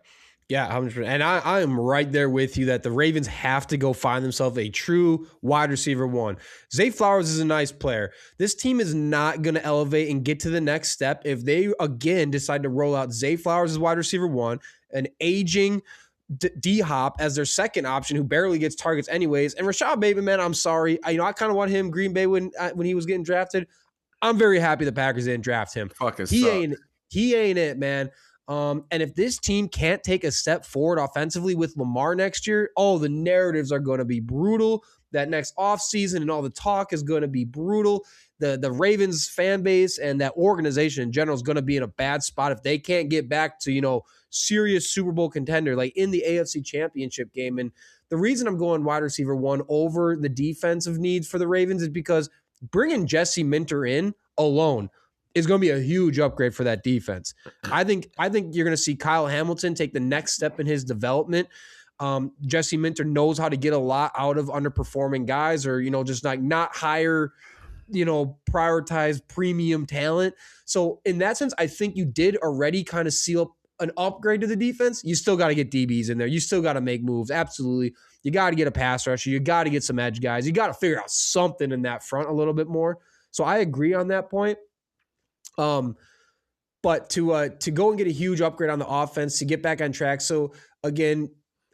Yeah, 100%. And I am right there with you that the Ravens have to go find themselves a true wide receiver one. Zay Flowers is a nice player. This team is not going to elevate and get to the next step if they, again, decide to roll out Zay Flowers as wide receiver one, an aging D-Hop as their second option who barely gets targets anyways. And Rashad Bateman, man, I'm sorry. I kind of want him Green Bay when he was getting drafted. I'm very happy the Packers didn't draft him. He ain't it, man. And if this team can't take a step forward offensively with Lamar next year, the narratives are going to be brutal. That next offseason and all the talk is going to be brutal. The Ravens fan base and that organization in general is going to be in a bad spot if they can't get back to, serious Super Bowl contender, like in the AFC Championship game. And the reason I'm going wide receiver one over the defensive needs for the Ravens is because bringing Jesse Minter in alone is going to be a huge upgrade for that defense. I think you're going to see Kyle Hamilton take the next step in his development. Jesse Minter knows how to get a lot out of underperforming guys or, just like not hire, prioritize premium talent. So in that sense, I think you did already kind of seal an upgrade to the defense. You still got to get DBs in there. You still got to make moves. Absolutely. You got to get a pass rusher. You got to get some edge guys. You got to figure out something in that front a little bit more. So I agree on that point. But to go and get a huge upgrade on the offense to get back on track. So again,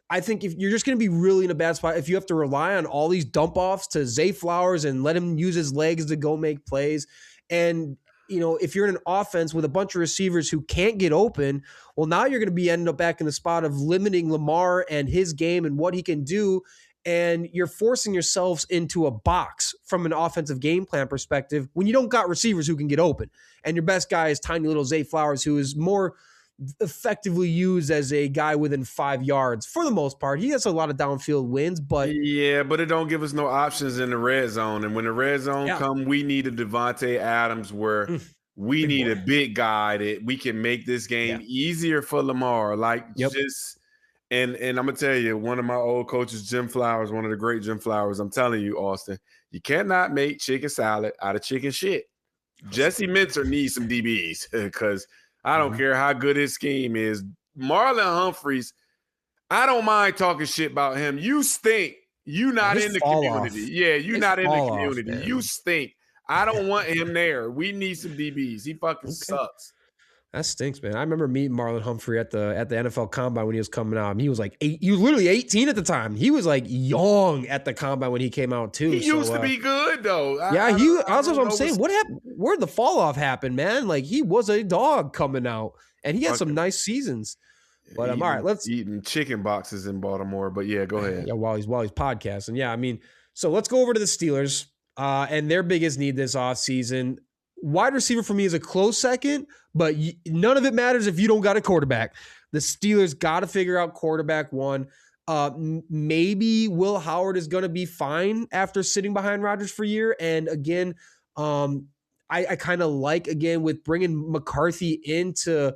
I think if you're just going to be really in a bad spot, if you have to rely on all these dump offs to Zay Flowers and let him use his legs to go make plays. And, if you're in an offense with a bunch of receivers who can't get open, well, now you're going to be ending up back in the spot of limiting Lamar and his game and what he can do. And you're forcing yourselves into a box from an offensive game plan perspective when you don't got receivers who can get open. And your best guy is tiny little Zay Flowers, who is more effectively used as a guy within 5 yards for the most part. He has a lot of downfield wins, but it don't give us no options in the red zone. And when the red zone come, we need a Devontae Adams where we need a big guy that we can make this game easier for Lamar. And I'm going to tell you, one of my old coaches, Jim Flowers, one of the great Jim Flowers, I'm telling you, Austin, you cannot make chicken salad out of chicken shit. Jesse Minter needs some DBs because I don't care how good his scheme is. Marlon Humphreys, I don't mind talking shit about him. You stink. You not in the community. Yeah, you not in the community. You stink. I don't want him there. We need some DBs. He fucking sucks. That stinks, man. I remember meeting Marlon Humphrey at the NFL Combine when he was coming out. And he was like he was literally 18 at the time. He was like young at the Combine when he came out too. He used to be good though. That's what I'm saying. What happened? Where'd the fall off happen, man? Like he was a dog coming out, and he had some nice seasons. But all right, let's eating chicken boxes in Baltimore. But yeah, go ahead. Yeah, while he's podcasting. Yeah, I mean, so let's go over to the Steelers and their biggest need this offseason. Wide receiver for me is a close second, but none of it matters if you don't got a quarterback. The Steelers got to figure out quarterback one. Maybe Will Howard is going to be fine after sitting behind Rodgers for a year. And again, I kind of like, again, with bringing McCarthy into,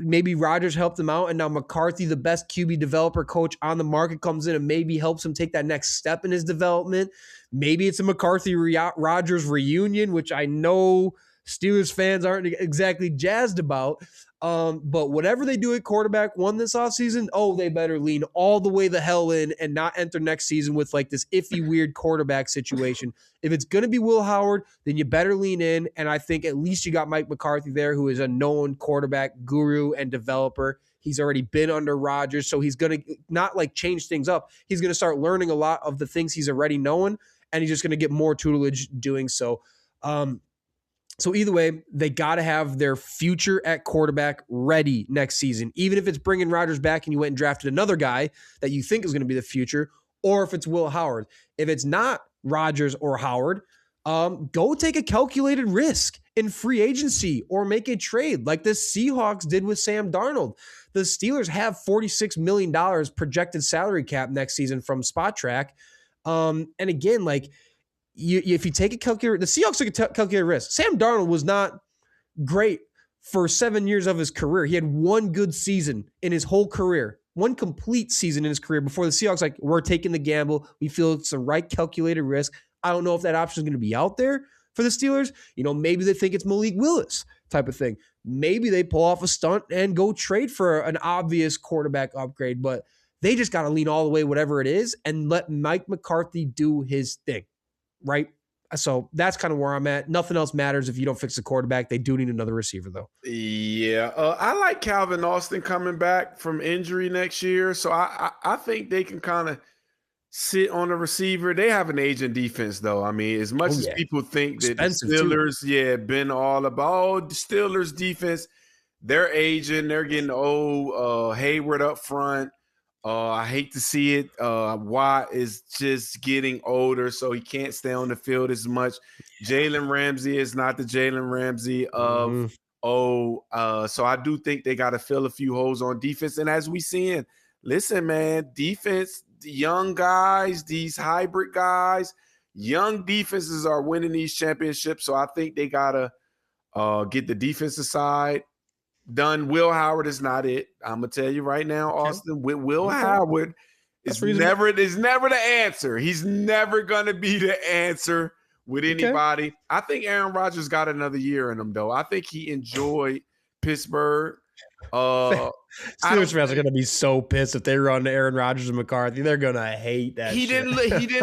maybe Rodgers helped him out. And now McCarthy, the best QB developer coach on the market, comes in and maybe helps him take that next step in his development. Maybe it's a McCarthy Rodgers reunion, which I know Steelers fans aren't exactly jazzed about. But whatever they do at quarterback this offseason, they better lean all the way the hell in and not enter next season with like this iffy, weird quarterback situation. If it's going to be Will Howard, then you better lean in. And I think at least you got Mike McCarthy there, who is a known quarterback guru and developer. He's already been under Rodgers, so he's going to not like change things up. He's going to start learning a lot of the things he's already known, and he's just going to get more tutelage doing so. So either way, they got to have their future at quarterback ready next season, even if it's bringing Rodgers back and you went and drafted another guy that you think is going to be the future, or if it's Will Howard. If it's not Rodgers or Howard, go take a calculated risk in free agency or make a trade like the Seahawks did with Sam Darnold. The Steelers have $46 million projected salary cap next season from Spot Track. And again, like, if you take a calculator, the Seahawks took a calculated risk. Sam Darnold was not great for 7 years of his career. He had one good season in his whole career, one complete season in his career before the Seahawks, we're taking the gamble. We feel it's the right calculated risk. I don't know if that option is going to be out there for the Steelers. Maybe they think it's Malik Willis type of thing. Maybe they pull off a stunt and go trade for an obvious quarterback upgrade, but they just got to lean all the way, whatever it is, and let Mike McCarthy do his thing. Right. So that's kind of where I'm at. Nothing else matters if you don't fix the quarterback. They do need another receiver, though. Yeah. I like Calvin Austin coming back from injury next year. So I think they can kind of sit on a receiver. They have an aging defense, though. I mean, as much as people think that the Steelers, been all about the Steelers defense, they're aging. They're getting old. Hayward up front. I hate to see it. Watt is just getting older, so he can't stay on the field as much. Jalen Ramsey is not the Jalen Ramsey of so I do think they got to fill a few holes on defense. And as we seeing, listen, man, defense, the young guys, these hybrid guys, young defenses are winning these championships. So I think they got to get the defensive side done. Will Howard is not it. I'm gonna tell you right now, Austin. With Will Howard is never the answer. He's never gonna be the answer with anybody. I think Aaron Rodgers got another year in him, though. I think he enjoyed Pittsburgh. Steelers fans are gonna be so pissed if they run to Aaron Rodgers and McCarthy. They're gonna hate that. He didn't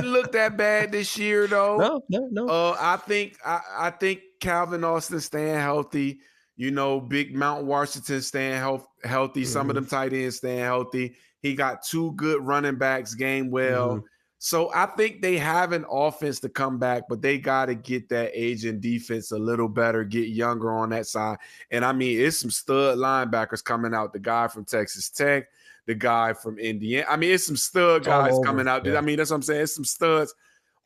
look that bad this year, though. No. I think Calvin Austin staying healthy. Big Mount Washington staying healthy. Some of them tight ends staying healthy. He got two good running backs game well. So I think they have an offense to come back, but they got to get that aging defense a little better, get younger on that side. And, I mean, it's some stud linebackers coming out. The guy from Texas Tech, the guy from Indiana. I mean, it's some stud guys coming out. Yeah. I mean, that's what I'm saying. It's some studs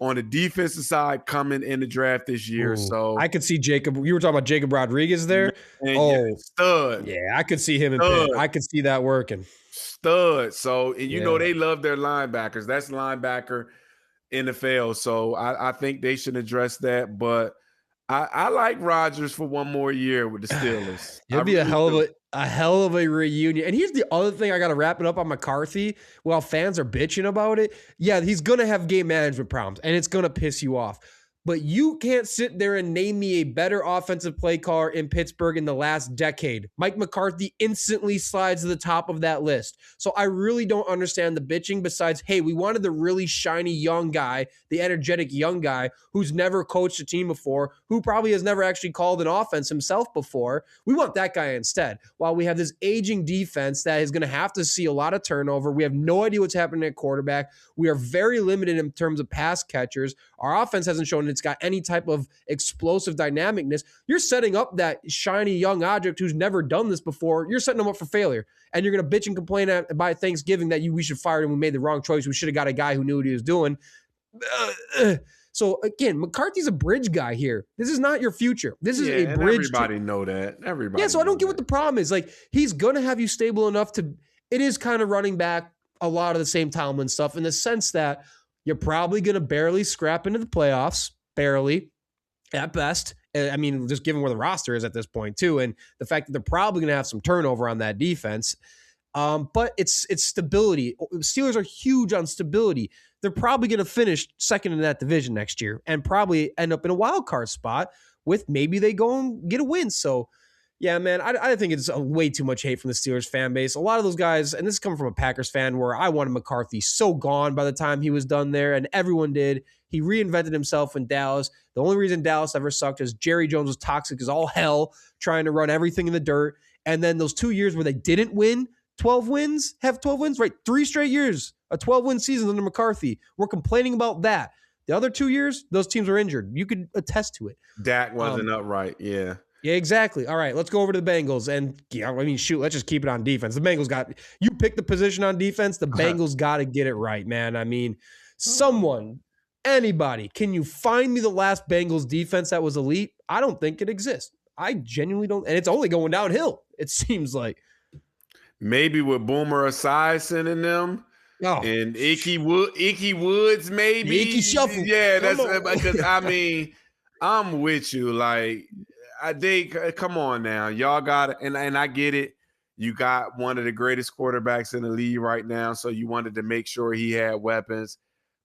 on the defensive side coming in the draft this year. So I could see Jacob. You were talking about Jacob Rodriguez there. Stud. Yeah, I could see him in Pitt. I could see that working. Stud. So they love their linebackers. That's linebacker NFL. So I think they should address that. But I like Rodgers for one more year with the Steelers. It'll be a hell of a reunion. And here's the other thing, I got to wrap it up on McCarthy. While fans are bitching about it, yeah, he's going to have game management problems, and it's going to piss you off. But you can't sit there and name me a better offensive play caller in Pittsburgh in the last decade. Mike McCarthy instantly slides to the top of that list. So I really don't understand the bitching besides, hey, we wanted the really shiny young guy, the energetic young guy who's never coached a team before, who probably has never actually called an offense himself before. We want that guy instead. While we have this aging defense that is going to have to see a lot of turnover. We have no idea what's happening at quarterback. We are very limited in terms of pass catchers. Our offense hasn't shown it's got any type of explosive dynamicness. You're setting up that shiny young object who's never done this before. You're setting them up for failure. And you're going to bitch and complain by Thanksgiving that we should fire him. We made the wrong choice. We should have got a guy who knew what he was doing. So again, McCarthy's a bridge guy here. This is not your future. This is a bridge. Everybody know that. Everybody. Yeah, so I don't get what the problem is. Like, he's going to have you stable enough to – it is kind of running back a lot of the same Tomlin stuff in the sense that you're probably going to barely scrap into the playoffs, barely at best. I mean, just given where the roster is at this point too, and the fact that they're probably going to have some turnover on that defense. But it's stability. Steelers are huge on stability. They're probably going to finish second in that division next year and probably end up in a wild card spot with maybe they go and get a win. So, yeah, man, I think it's way too much hate from the Steelers fan base. A lot of those guys, and this is coming from a Packers fan where I wanted McCarthy so gone by the time he was done there, and everyone did. He reinvented himself in Dallas. The only reason Dallas ever sucked is Jerry Jones was toxic as all hell, trying to run everything in the dirt. And then those 2 years where they didn't win, 12 wins, right? 3 straight years, a 12-win season under McCarthy. We're complaining about that. The other 2 years, those teams were injured. You could attest to it. Dak wasn't upright, yeah. Yeah, exactly. All right, let's go over to the Bengals. And, yeah, I mean, shoot, let's just keep it on defense. The Bengals you pick the position on defense, the Bengals got to get it right, man. I mean, anybody, can you find me the last Bengals defense that was elite? I don't think it exists. I genuinely don't. And it's only going downhill, it seems like. Maybe with Boomer Esiason in them. Oh, and Icky Woods, maybe. The Icky Shuffle. Yeah, that's because, I mean, I'm with you. Like, come on now. Y'all got it. And I get it. You got one of the greatest quarterbacks in the league right now, so you wanted to make sure he had weapons.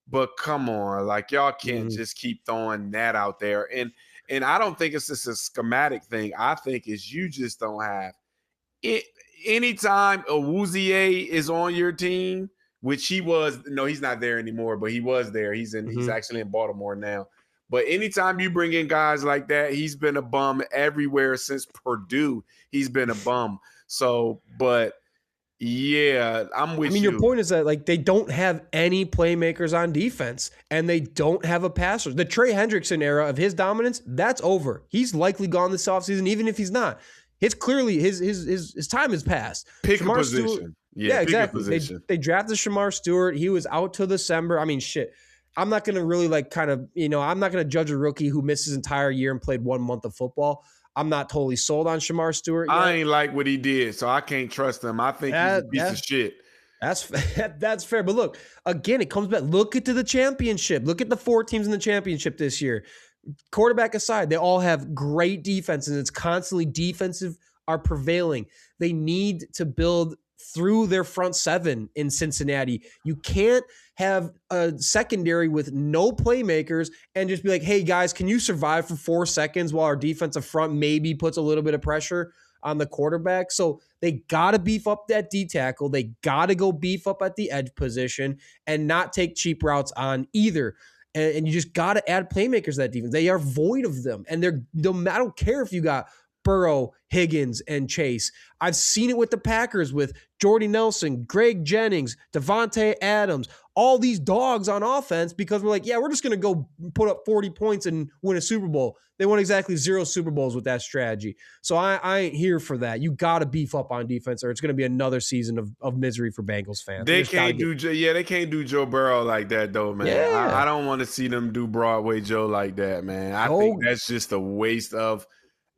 But come on, like, y'all can't just keep throwing that out there. And I don't think it's just a schematic thing. I think it's you just don't have it. Anytime Awuzie is on your team, which he was, no, he's not there anymore, but he was there. He's actually in Baltimore now. But anytime you bring in guys like that, he's been a bum everywhere since Purdue. He's been a bum. So, but yeah, I'm with you. I mean, your point is that, like, they don't have any playmakers on defense, and they don't have a passer. The Trey Hendrickson era of his dominance, that's over. He's likely gone this offseason, even if he's not. It's clearly his time has passed. Pick a position. Stewart, yeah, exactly. They drafted Shamar Stewart. He was out till December. I mean, shit. I'm not going to really I'm not going to judge a rookie who missed his entire year and played 1 month of football. I'm not totally sold on Shamar Stewart yet. I ain't like what he did, so I can't trust him. I think he's a piece of shit. That's fair. But look, again, it comes back. Look at the championship. Look at the 4 teams in the championship this year. Quarterback aside, they all have great defense, and it's constantly defensive are prevailing. They need to build through their front 7 in Cincinnati. You can't have a secondary with no playmakers and just be like, hey, guys, can you survive for 4 seconds while our defensive front maybe puts a little bit of pressure on the quarterback? So they got to beef up that D tackle. They got to go beef up at the edge position and not take cheap routes on either. And you just got to add playmakers to that defense. They are void of them. And I don't care if you got Burrow, Higgins, and Chase. I've seen it with the Packers with Jordy Nelson, Greg Jennings, Devontae Adams, all these dogs on offense because we're like, yeah, we're just going to go put up 40 points and win a Super Bowl. They won exactly 0 Super Bowls with that strategy. So I ain't here for that. You got to beef up on defense or it's going to be another season of misery for Bengals fans. They can't do Joe Burrow like that though, man. Yeah. I don't want to see them do Broadway Joe like that, man. I think that's just a waste of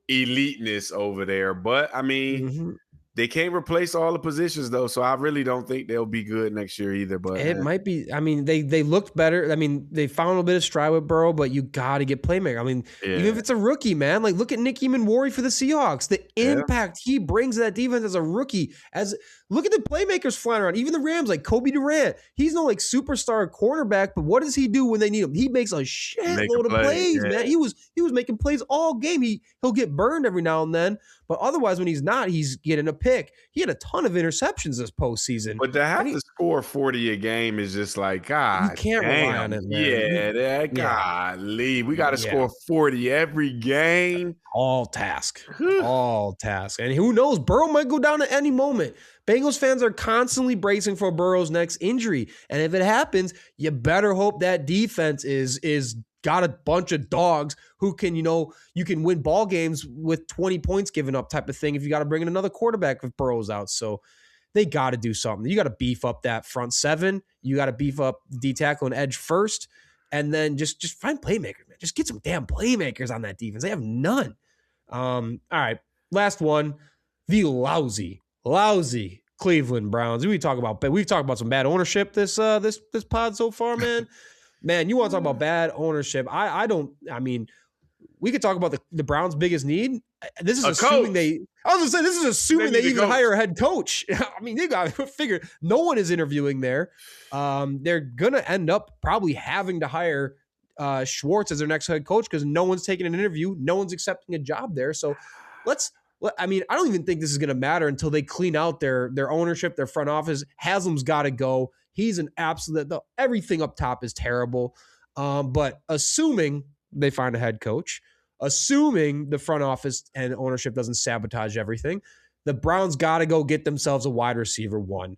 eliteness over there. But I mean, they can't replace all the positions though, so I really don't think they'll be good next year either. But it might be. I mean, they looked better. I mean, they found a little bit of stride with Burrow, but you got to get playmaker. I mean, even if it's a rookie, man, like look at Nick Eamon for the Seahawks. The impact he brings to that defense as a rookie. Look at the playmakers flying around. Even the Rams, like Kobe Durant. He's no like superstar cornerback, but what does he do when they need him? He makes a shitload of plays, man. He was making plays all game. He'll get burned every now and then, but otherwise when he's not, he's getting a pick. He had a ton of interceptions this postseason. But to have to score 40 a game is just like, God, you can't rely on it, man. Golly. We got to score 40 every game. All task. And who knows? Burrow might go down at any moment. Bengals fans are constantly bracing for Burrow's next injury. And if it happens, you better hope that defense is got a bunch of dogs who can, you can win ball games with 20 points given up type of thing if you got to bring in another quarterback if Burrow's out. So they got to do something. You got to beef up that front 7. You got to beef up D tackle and edge first. And then just find playmakers, man. Just get some damn playmakers on that defense. They have none. All right. Last one. The lousy Cleveland Browns. We've talked about some bad ownership this pod so far, man. Man, you want to talk about bad ownership? I mean, we could talk about the Browns' biggest need. This is assuming they. I was gonna say this is assuming they even hire a head coach. I mean, they got to figure no one is interviewing there. They're gonna end up probably having to hire Schwartz as their next head coach because no one's taking an interview, no one's accepting a job there. So I mean, I don't even think this is going to matter until they clean out their ownership, their front office. Haslam's got to go. He's an absolute. Everything up top is terrible. But assuming they find a head coach, assuming the front office and ownership doesn't sabotage everything, the Browns got to go get themselves a wide receiver one.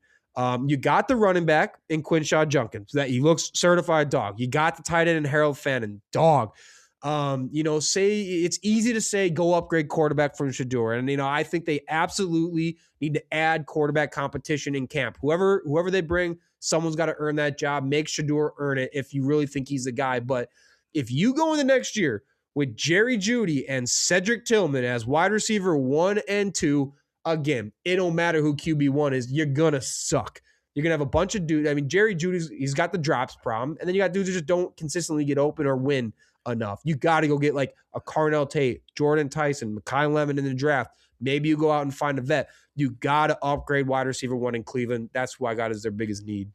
You got the running back in Quinshaw Junkins. That he looks certified dog. You got the tight end in Harold Fannin, dog. Say it's easy to say go upgrade quarterback from Shedeur. And, I think they absolutely need to add quarterback competition in camp. Whoever they bring, someone's got to earn that job. Make Shedeur earn it if you really think he's the guy. But if you go in the next year with Jerry Jeudy and Cedric Tillman as wide receiver 1 and 2, again, it don't matter who QB1 is. You're going to suck. You're going to have a bunch of dudes. I mean, Jerry Jeudy's, he's got the drops problem. And then you got dudes who just don't consistently get open or win enough. You got to go get like a Carnell Tate, Jordan Tyson, Mekhi Lemon in the draft. Maybe you go out and find a vet. You got to upgrade wide receiver 1 in Cleveland. That's who I got as their biggest need.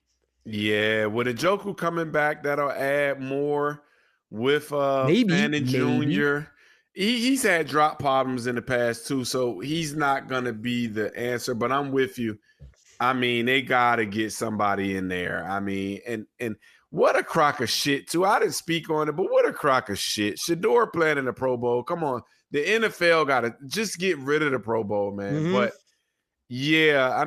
Yeah, with Njoku coming back, that'll add more with Fannin Jr. He's had drop problems in the past too, so he's not going to be the answer, but I'm with you. I mean, they got to get somebody in there. I mean, and what a crock of shit, too. I didn't speak on it, but what a crock of shit. Shedeur playing in the Pro Bowl. Come on. The NFL got to just get rid of the Pro Bowl, man. Mm-hmm. But, yeah,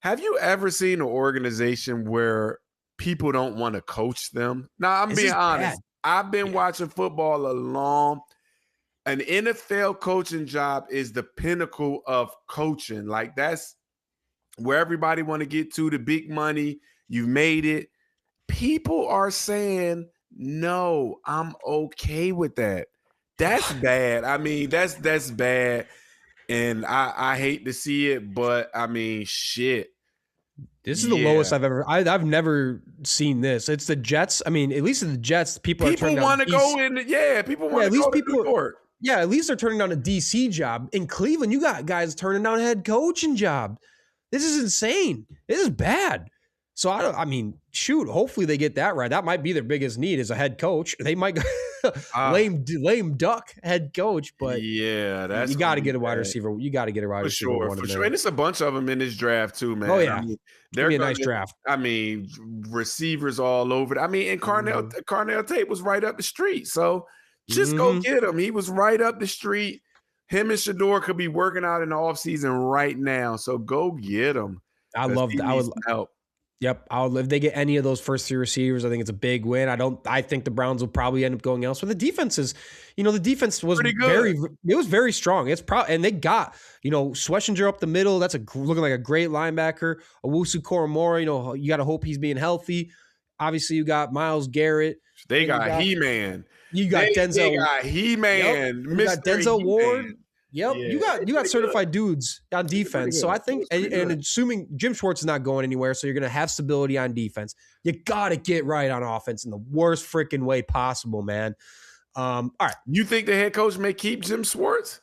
have you ever seen an organization where people don't want to coach them? Now, I'm being honest. Bad. I've been watching football a long – an NFL coaching job is the pinnacle of coaching. Like, that's where everybody want to get to, the big money. You've made it. People are saying, no, I'm okay with that. That's bad. I mean, that's bad. And I hate to see it, but I mean, shit. This is the lowest I've never seen this. It's the Jets. I mean, at least in the Jets, people want to go in. Yeah, people want to go to New York. Yeah, at least they're turning down a DC job. In Cleveland, you got guys turning down a head coaching job. This is insane. This is bad. So hopefully they get that right. That might be their biggest need is a head coach. They might go lame duck head coach, but yeah, you got to get a wide receiver. You got to get a wide receiver. For sure. And it's a bunch of them in this draft too, man. Oh yeah, I mean, they're a nice draft. I mean, receivers all over. I mean, and Carnell Tate was right up the street. So just go get him. He was right up the street. Him and Shedeur could be working out in the offseason right now. So go get him. I love that. I would help. Yep. If they get any of those first 3 receivers, I think it's a big win. I think the Browns will probably end up going elsewhere. The defense is, the defense was very strong. It's and they got, Schlesinger up the middle. That's looking like a great linebacker. Owusu Koromora, you got to hope he's being healthy. Obviously you got Myles Garrett. They got He-Man. You got Denzel. They got He-Man. Yep. You got Denzel Ward. Yep, yeah, you got certified dudes on defense. So I think, and assuming Jim Schwartz is not going anywhere, so you're going to have stability on defense. You got to get right on offense in the worst freaking way possible, man. All right. You think the head coach may keep Jim Schwartz?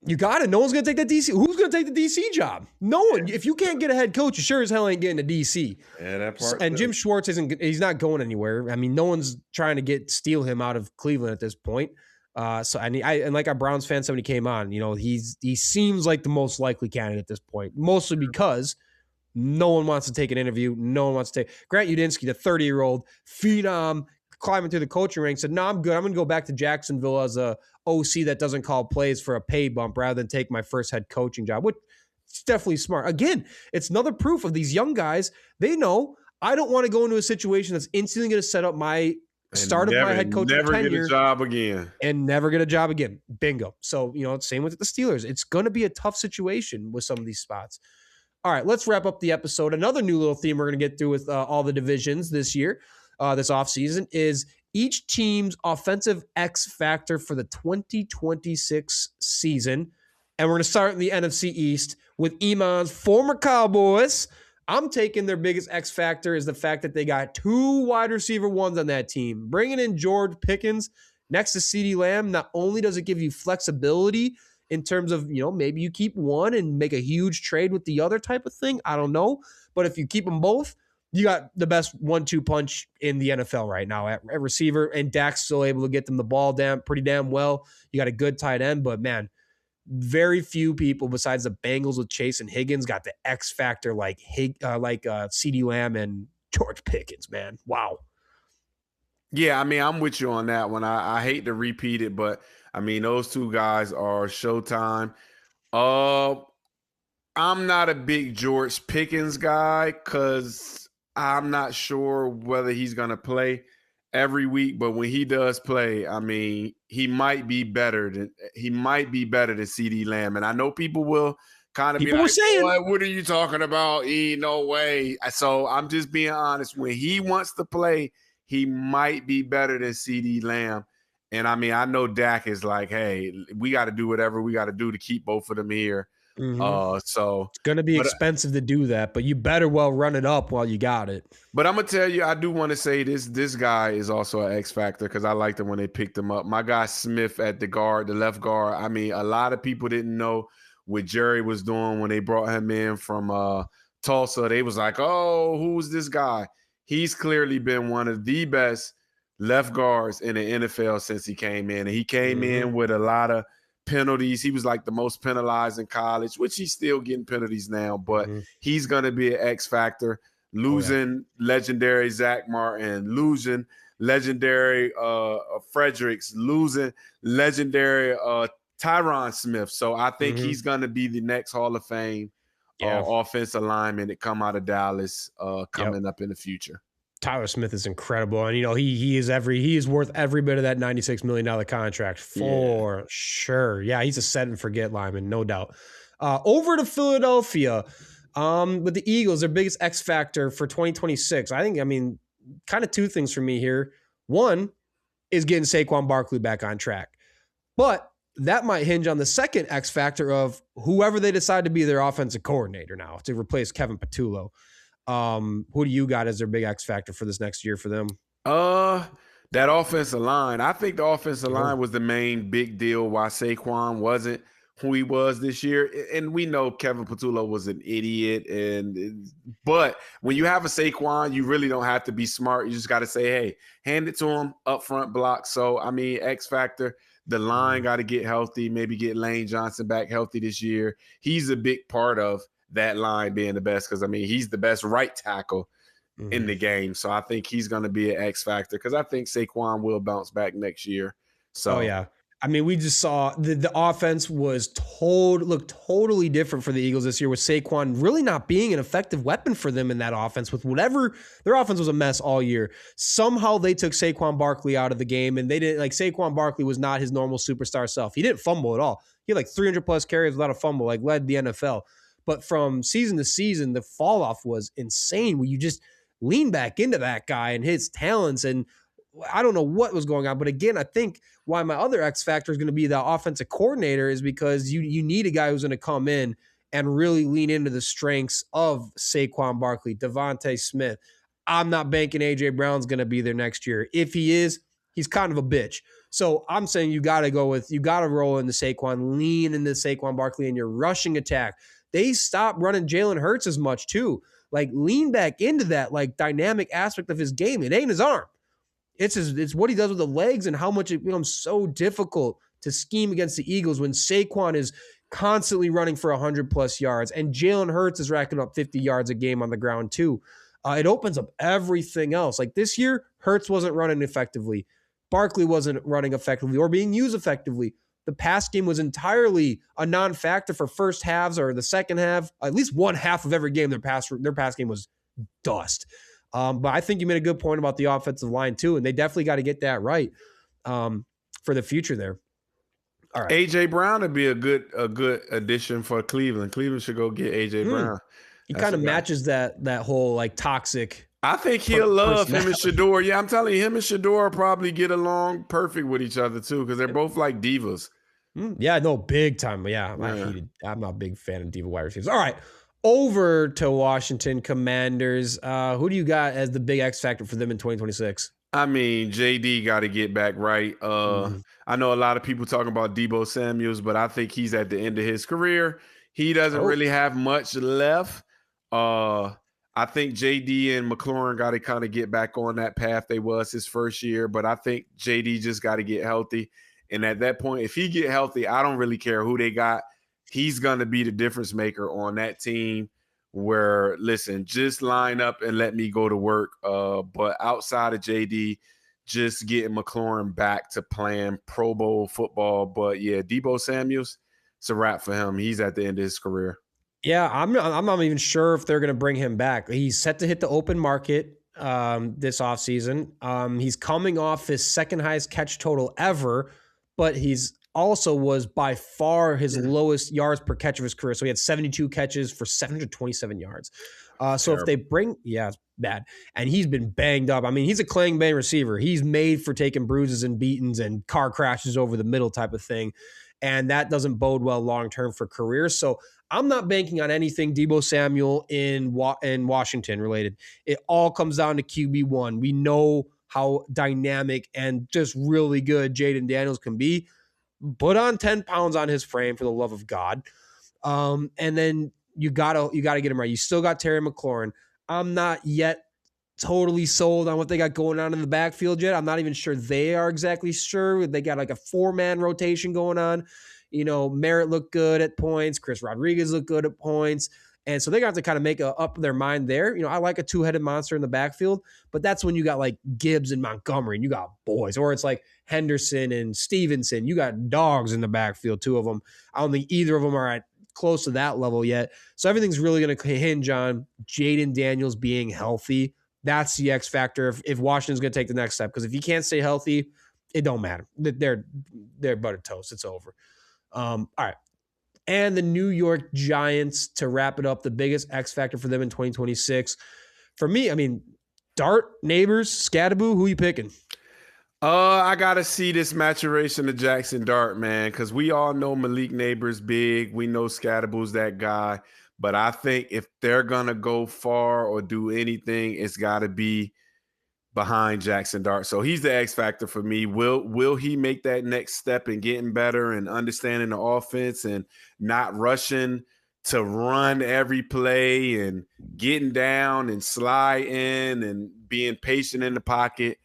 You got it. No one's going to take that DC. Who's going to take the DC job? No one. If you can't get a head coach, you sure as hell ain't getting a DC. Yeah, that part. And Jim Schwartz he's not going anywhere. I mean, no one's trying to steal him out of Cleveland at this point. And like our Browns fan, somebody came on, he seems like the most likely candidate at this point, mostly because no one wants to take an interview. No one wants to take Grant Udinski, the 30-year-old phenom climbing through the coaching ranks, said, no, I'm good. I'm going to go back to Jacksonville as a OC that doesn't call plays for a pay bump rather than take my first head coaching job, which is definitely smart. Again, it's another proof of these young guys. They know I don't want to go into a situation that's instantly going to set up my start of my head coach never get a job again and never get a job again. Bingo. So, same with the Steelers. It's going to be a tough situation with some of these spots. All right, let's wrap up the episode. Another new little theme we're going to get through with all the divisions this year, this offseason, is each team's offensive X factor for the 2026 season. And we're going to start in the NFC East with Iman's former Cowboys. I'm taking their biggest X factor is the fact that they got 2 wide receiver ones on that team. Bringing in George Pickens next to CeeDee Lamb, not only does it give you flexibility in terms of, maybe you keep one and make a huge trade with the other type of thing. I don't know. But if you keep them both, you got the best 1-2 punch in the NFL right now at receiver, and Dak's still able to get them the ball pretty damn well. You got a good tight end, but man, very few people besides the Bengals with Chase and Higgins got the X factor like CeeDee Lamb and George Pickens, man. Wow. Yeah, I mean, I'm with you on that one. I hate to repeat it, but I mean, those 2 guys are showtime. I'm not a big George Pickens guy because I'm not sure whether he's going to play every week, but when he does play, I mean, he might be better than CeeDee Lamb. And I know people will kind of be like, saying, what are you talking about? No way. So I'm just being honest. When he wants to play, he might be better than CeeDee Lamb. And I mean, I know Dak is like, hey, we got to do whatever we got to do to keep both of them here. So it's going to be expensive to do that, but you better well run it up while you got it. But I'm going to tell you, I do want to say this guy is also an X factor because I liked him when they picked him up. My guy Smith at the left guard. I mean, a lot of people didn't know what Jerry was doing when they brought him in from Tulsa. They was like, oh, who's this guy? He's clearly been one of the best left guards in the NFL since he came in. And he came in with a lot of penalties. He was like the most penalized in college, which he's still getting penalties now, but he's going to be an X factor. Losing legendary Zach Martin, losing legendary Fredericks, losing legendary Tyron Smith. So I think he's going to be the next Hall of Fame offensive lineman that come out of Dallas coming up in the future. Tyler Smith is incredible, and he is worth every bit of that $96 million contract for sure. Yeah, he's a set and forget lineman, no doubt. Over to Philadelphia, with the Eagles, their biggest X factor for 2026. I mean, kind of 2 things for me here. One is getting Saquon Barkley back on track, but that might hinge on the second X factor of whoever they decide to be their offensive coordinator now to replace Kevin Patullo. Who do you got as their big X factor for this next year for them? That offensive line. I think the offensive line was the main big deal why Saquon wasn't who he was this year. And we know Kevin Patullo was an idiot. But when you have a Saquon, you really don't have to be smart. You just got to say, hey, hand it to him up front block. So, I mean, X factor, the line got to get healthy, maybe get Lane Johnson back healthy this year. He's a big part of that line being the best because, I mean, he's the best right tackle in the game. So I think he's going to be an X factor because I think Saquon will bounce back next year. So, yeah. I mean, we just saw the offense looked totally different for the Eagles this year with Saquon really not being an effective weapon for them in that offense with whatever. Their offense was a mess all year. Somehow they took Saquon Barkley out of the game, and they didn't Saquon Barkley was not his normal superstar self. He didn't fumble at all. He had like 300 plus carries without a fumble, led the NFL. But from season to season, the fall off was insane where you just lean back into that guy and his talents. And I don't know what was going on. But again, I think why my other X factor is going to be the offensive coordinator is because you need a guy who's going to come in and really lean into the strengths of Saquon Barkley, Devontae Smith. I'm not banking A.J. Brown's going to be there next year. If he is, he's kind of a bitch. So I'm saying you got to roll into Saquon, lean into Saquon Barkley in your rushing attack. They stopped running Jalen Hurts as much too. Lean back into that dynamic aspect of his game. It ain't his arm. It's what he does with the legs and how much it becomes so difficult to scheme against the Eagles when Saquon is constantly running for 100+ yards and Jalen Hurts is racking up 50 yards a game on the ground too. It opens up everything else. This year, Hurts wasn't running effectively. Barkley wasn't running effectively or being used effectively. The pass game was entirely a non-factor for first halves or the second half. At least one half of every game, their pass game was dust. But I think you made a good point about the offensive line too, and they definitely got to get that right for the future there. All right, AJ Brown would be a good addition for Cleveland. Cleveland should go get AJ Brown. He kind of matches that whole toxic. I think he'll love him and Shedeur. Yeah, I'm telling you, him and Shedeur probably get along perfect with each other too because they're both like divas. Yeah, no, big time. Yeah, I'm not a big fan of diva wide receivers. All right, over to Washington Commanders. Who do you got as the big X factor for them in 2026? I mean, JD got to get back right. I know a lot of people talking about Deebo Samuels, but I think he's at the end of his career. He doesn't really have much left. I think JD and McLaurin got to kind of get back on that path they was his first year, but I think JD just got to get healthy. And at that point, if he get healthy, I don't really care who they got. He's going to be the difference maker on that team where, listen, just line up and let me go to work. But outside of JD, just getting McLaurin back to playing Pro Bowl football. But, yeah, Deebo Samuels, it's a wrap for him. He's at the end of his career. Yeah, I'm not even sure if they're going to bring him back. He's set to hit the open market this offseason. He's coming off his second highest catch total ever, but he's also was by far his lowest yards per catch of his career. So he had 72 catches for 727 yards. So if they bring, it's bad. And he's been banged up. I mean, he's a clang bang receiver. He's made for taking bruises and beatings and car crashes over the middle type of thing. And that doesn't bode well long-term for careers. So I'm not banking on anything Deebo Samuel in Washington related. It all comes down to QB1. We know how dynamic and just really good Jaden Daniels can be. Put on 10 pounds on his frame for the love of God. And then you gotta get him right. You still got Terry McLaurin. I'm not yet totally sold on what they got going on in the backfield yet. I'm not even sure they are exactly sure. They got like a 4-man rotation going on. You know, Merritt looked good at points. Chris Rodriguez looked good at points. And so they got to kind of make up their mind there. You know, I like a 2-headed monster in the backfield, but that's when you got like Gibbs and Montgomery and you got boys, or it's like Henderson and Stevenson. You got dogs in the backfield, 2 of them. I don't think either of them are at close to that level yet. So everything's really going to hinge on Jaden Daniels being healthy. That's the X factor if Washington's going to take the next step. Because if he can't stay healthy, it don't matter. They're buttered toast. It's over. All right. And the New York Giants, to wrap it up, the biggest X factor for them in 2026. For me, I mean, Dart, Neighbors, Scadaboo, who you picking? I got to see this maturation of Jackson Dart, man, because we all know Malik Neighbors big. We know Scadaboo's that guy. But I think if they're going to go far or do anything, it's got to be behind Jackson Dart. So he's the X factor for me. Will he make that next step in getting better and understanding the offense and not rushing to run every play and getting down and sliding and being patient in the pocket?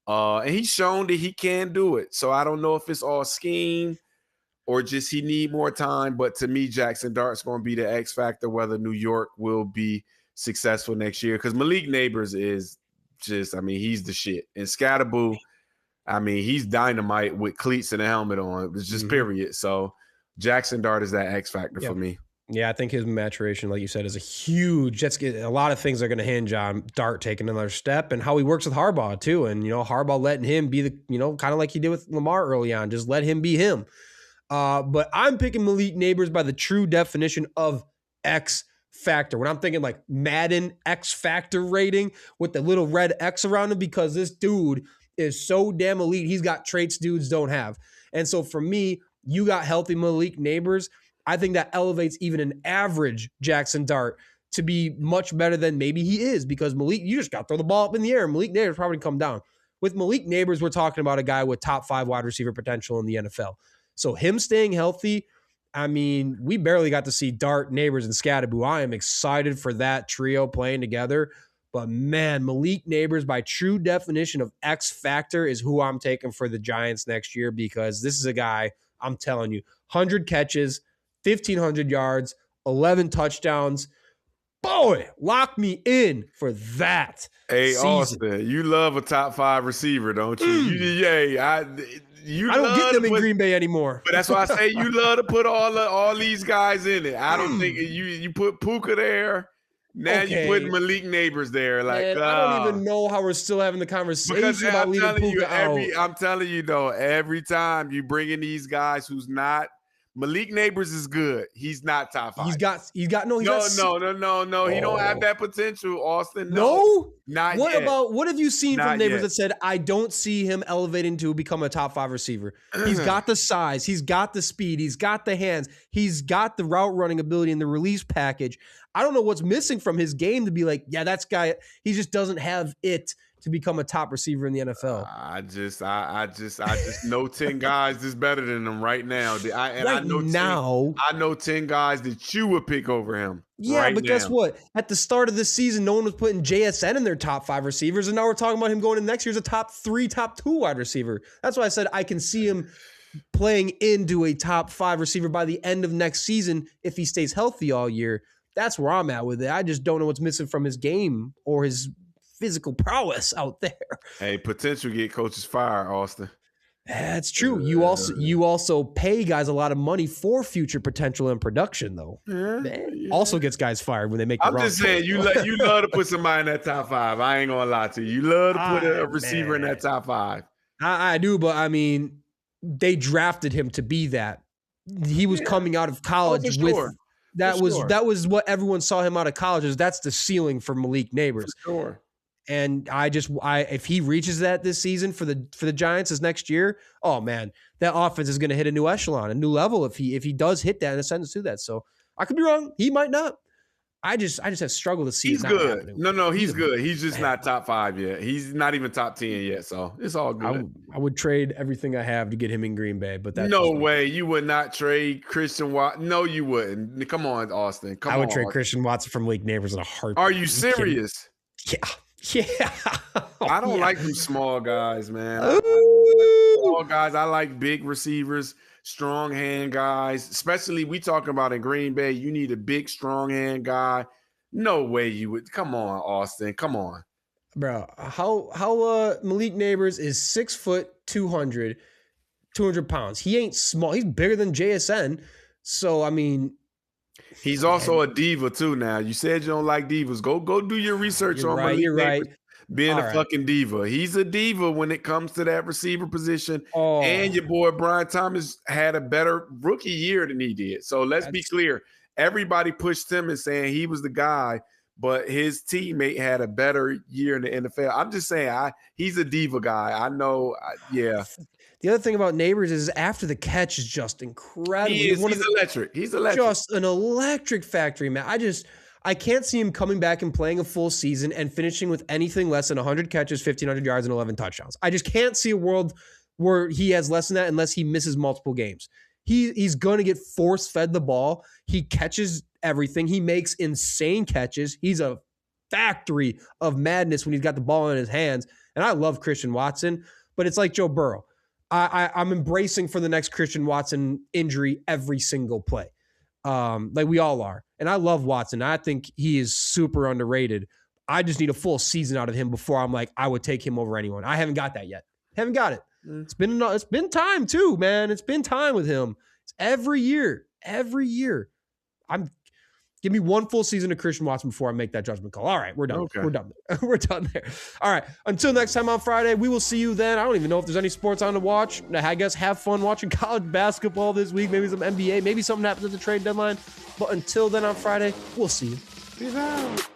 And he's shown that he can do it. So I don't know if it's all scheme or just he need more time. But to me, Jackson Dart's going to be the X factor, whether New York will be successful next year. Because Malik Neighbors is just, I mean, he's the shit. And Scadaboo, I mean, he's dynamite with cleats and a helmet on. It's just period. So Jackson Dart is that X factor for me. Yeah, I think his maturation, like you said, is a huge. A lot of things are going to hinge on Dart taking another step and how he works with Harbaugh too. And Harbaugh letting him be the, kind of like he did with Lamar early on, just let him be him. But I'm picking Malik Neighbors by the true definition of X factor. When I'm thinking like Madden X factor rating with the little red X around him, because this dude is so damn elite. He's got traits dudes don't have. And so for me, you got healthy Malik Neighbors. I think that elevates even an average Jackson Dart to be much better than maybe he is, because Malik, you just got to throw the ball up in the air. Malik Neighbors probably come down. With Malik Neighbors, we're talking about a guy with top 5 wide receiver potential in the NFL. So him staying healthy, I mean, we barely got to see Dart, Neighbors, and Scadaboo. I am excited for that trio playing together. But man, Malik Neighbors, by true definition of X factor, is who I'm taking for the Giants next year, because this is a guy, I'm telling you, 100 catches, 1,500 yards, 11 touchdowns. Boy, lock me in for that. Hey, season. Austin, you love a top 5 receiver, don't you? I don't get them in Green Bay anymore. But that's why I say you love to put all these guys in it. I don't think you put Puka there. Now you put Malik Neighbors there. Like, man, I don't even know how we're still having the conversation about leaving Puka out. I'm telling you, though, every time you bring in these guys who's not Malik Neighbors is good. He's not top 5. He's got no. He don't have that potential, Austin. No? Not what yet. What have you seen Not from Neighbors yet. that said, I don't see him elevating to become a top 5 receiver? He's got the size. He's got the speed. He's got the hands. He's got the route running ability and the release package. I don't know what's missing from his game to be like, yeah, that's guy. He just doesn't have it to become a top receiver in the NFL. I just know 10 guys that's better than him right now. I know 10 guys that you would pick over him. Yeah, right but now. Guess what? At the start of this season, no one was putting JSN in their top 5 receivers, and now we're talking about him going in next year as a top 3, top 2 wide receiver. That's why I said I can see him playing into a top 5 receiver by the end of next season if he stays healthy all year. That's where I'm at with it. I just don't know what's missing from his game or his physical prowess out there. Hey, potential get coaches fired, Austin. That's true. You also pay guys a lot of money for future potential and production, though. Yeah. Also gets guys fired when they make. I'm just saying, you love to put somebody in that top 5. I ain't gonna lie to you. You love to put a receiver in that top 5. I do, but I mean, they drafted him to be that. He was coming out of college with. That was what everyone saw him out of college is that's the ceiling for Malik Neighbors. For sure. And if he reaches that this season for the Giants this next year, oh man, that offense is going to hit a new echelon, a new level if he does hit that and ascends to that. So I could be wrong. He might not. I just have struggled to see. He's good. No, he's good. He's just not top 5 yet. He's not even top 10 yet. So it's all good. I would trade everything I have to get him in Green Bay, but that's no way. You would not trade Christian Watson. No, you wouldn't. Come on, Austin. I would trade Christian Watson from Malik Neighbors in a heartbeat. Are you serious? Yeah. I don't like them small guys, man. Small guys. I like big receivers, strong hand guys. Especially we talking about in Green Bay. You need a big, strong hand guy. No way you would. Come on, Austin. Come on, bro. How Malik Neighbors is 6 foot 200 pounds. He ain't small. He's bigger than JSN. So I mean. He's also a diva too. Now you said you don't like divas. Go do your research on Malik Neighbors being a fucking diva. He's a diva when it comes to that receiver position. And your boy Brian Thomas had a better rookie year than he did. So let's be clear. Everybody pushed him and saying he was the guy, but his teammate had a better year in the NFL. I'm just saying he's a diva guy. I know. Yeah. The other thing about Neighbors is after the catch is just incredible. He's electric. He's electric. Just an electric factory, man. I can't see him coming back and playing a full season and finishing with anything less than 100 catches, 1,500 yards, and 11 touchdowns. I just can't see a world where he has less than that unless he misses multiple games. He's going to get force-fed the ball. He catches everything. He makes insane catches. He's a factory of madness when he's got the ball in his hands. And I love Christian Watson, but it's like Joe Burrow. I'm embracing for the next Christian Watson injury every single play. Like we all are. And I love Watson. I think he is super underrated. I just need a full season out of him before I'm like, I would take him over anyone. I haven't got that yet. Haven't got it. It's been time too, man. It's been time with him. It's every year. Give me one full season of Christian Watson before I make that judgment call. All right, we're done. Okay. We're done. We're done there. All right. Until next time on Friday, we will see you then. I don't even know if there's any sports on to watch. I guess have fun watching college basketball this week. Maybe some NBA. Maybe something happens at the trade deadline. But until then on Friday, we'll see you. Peace out.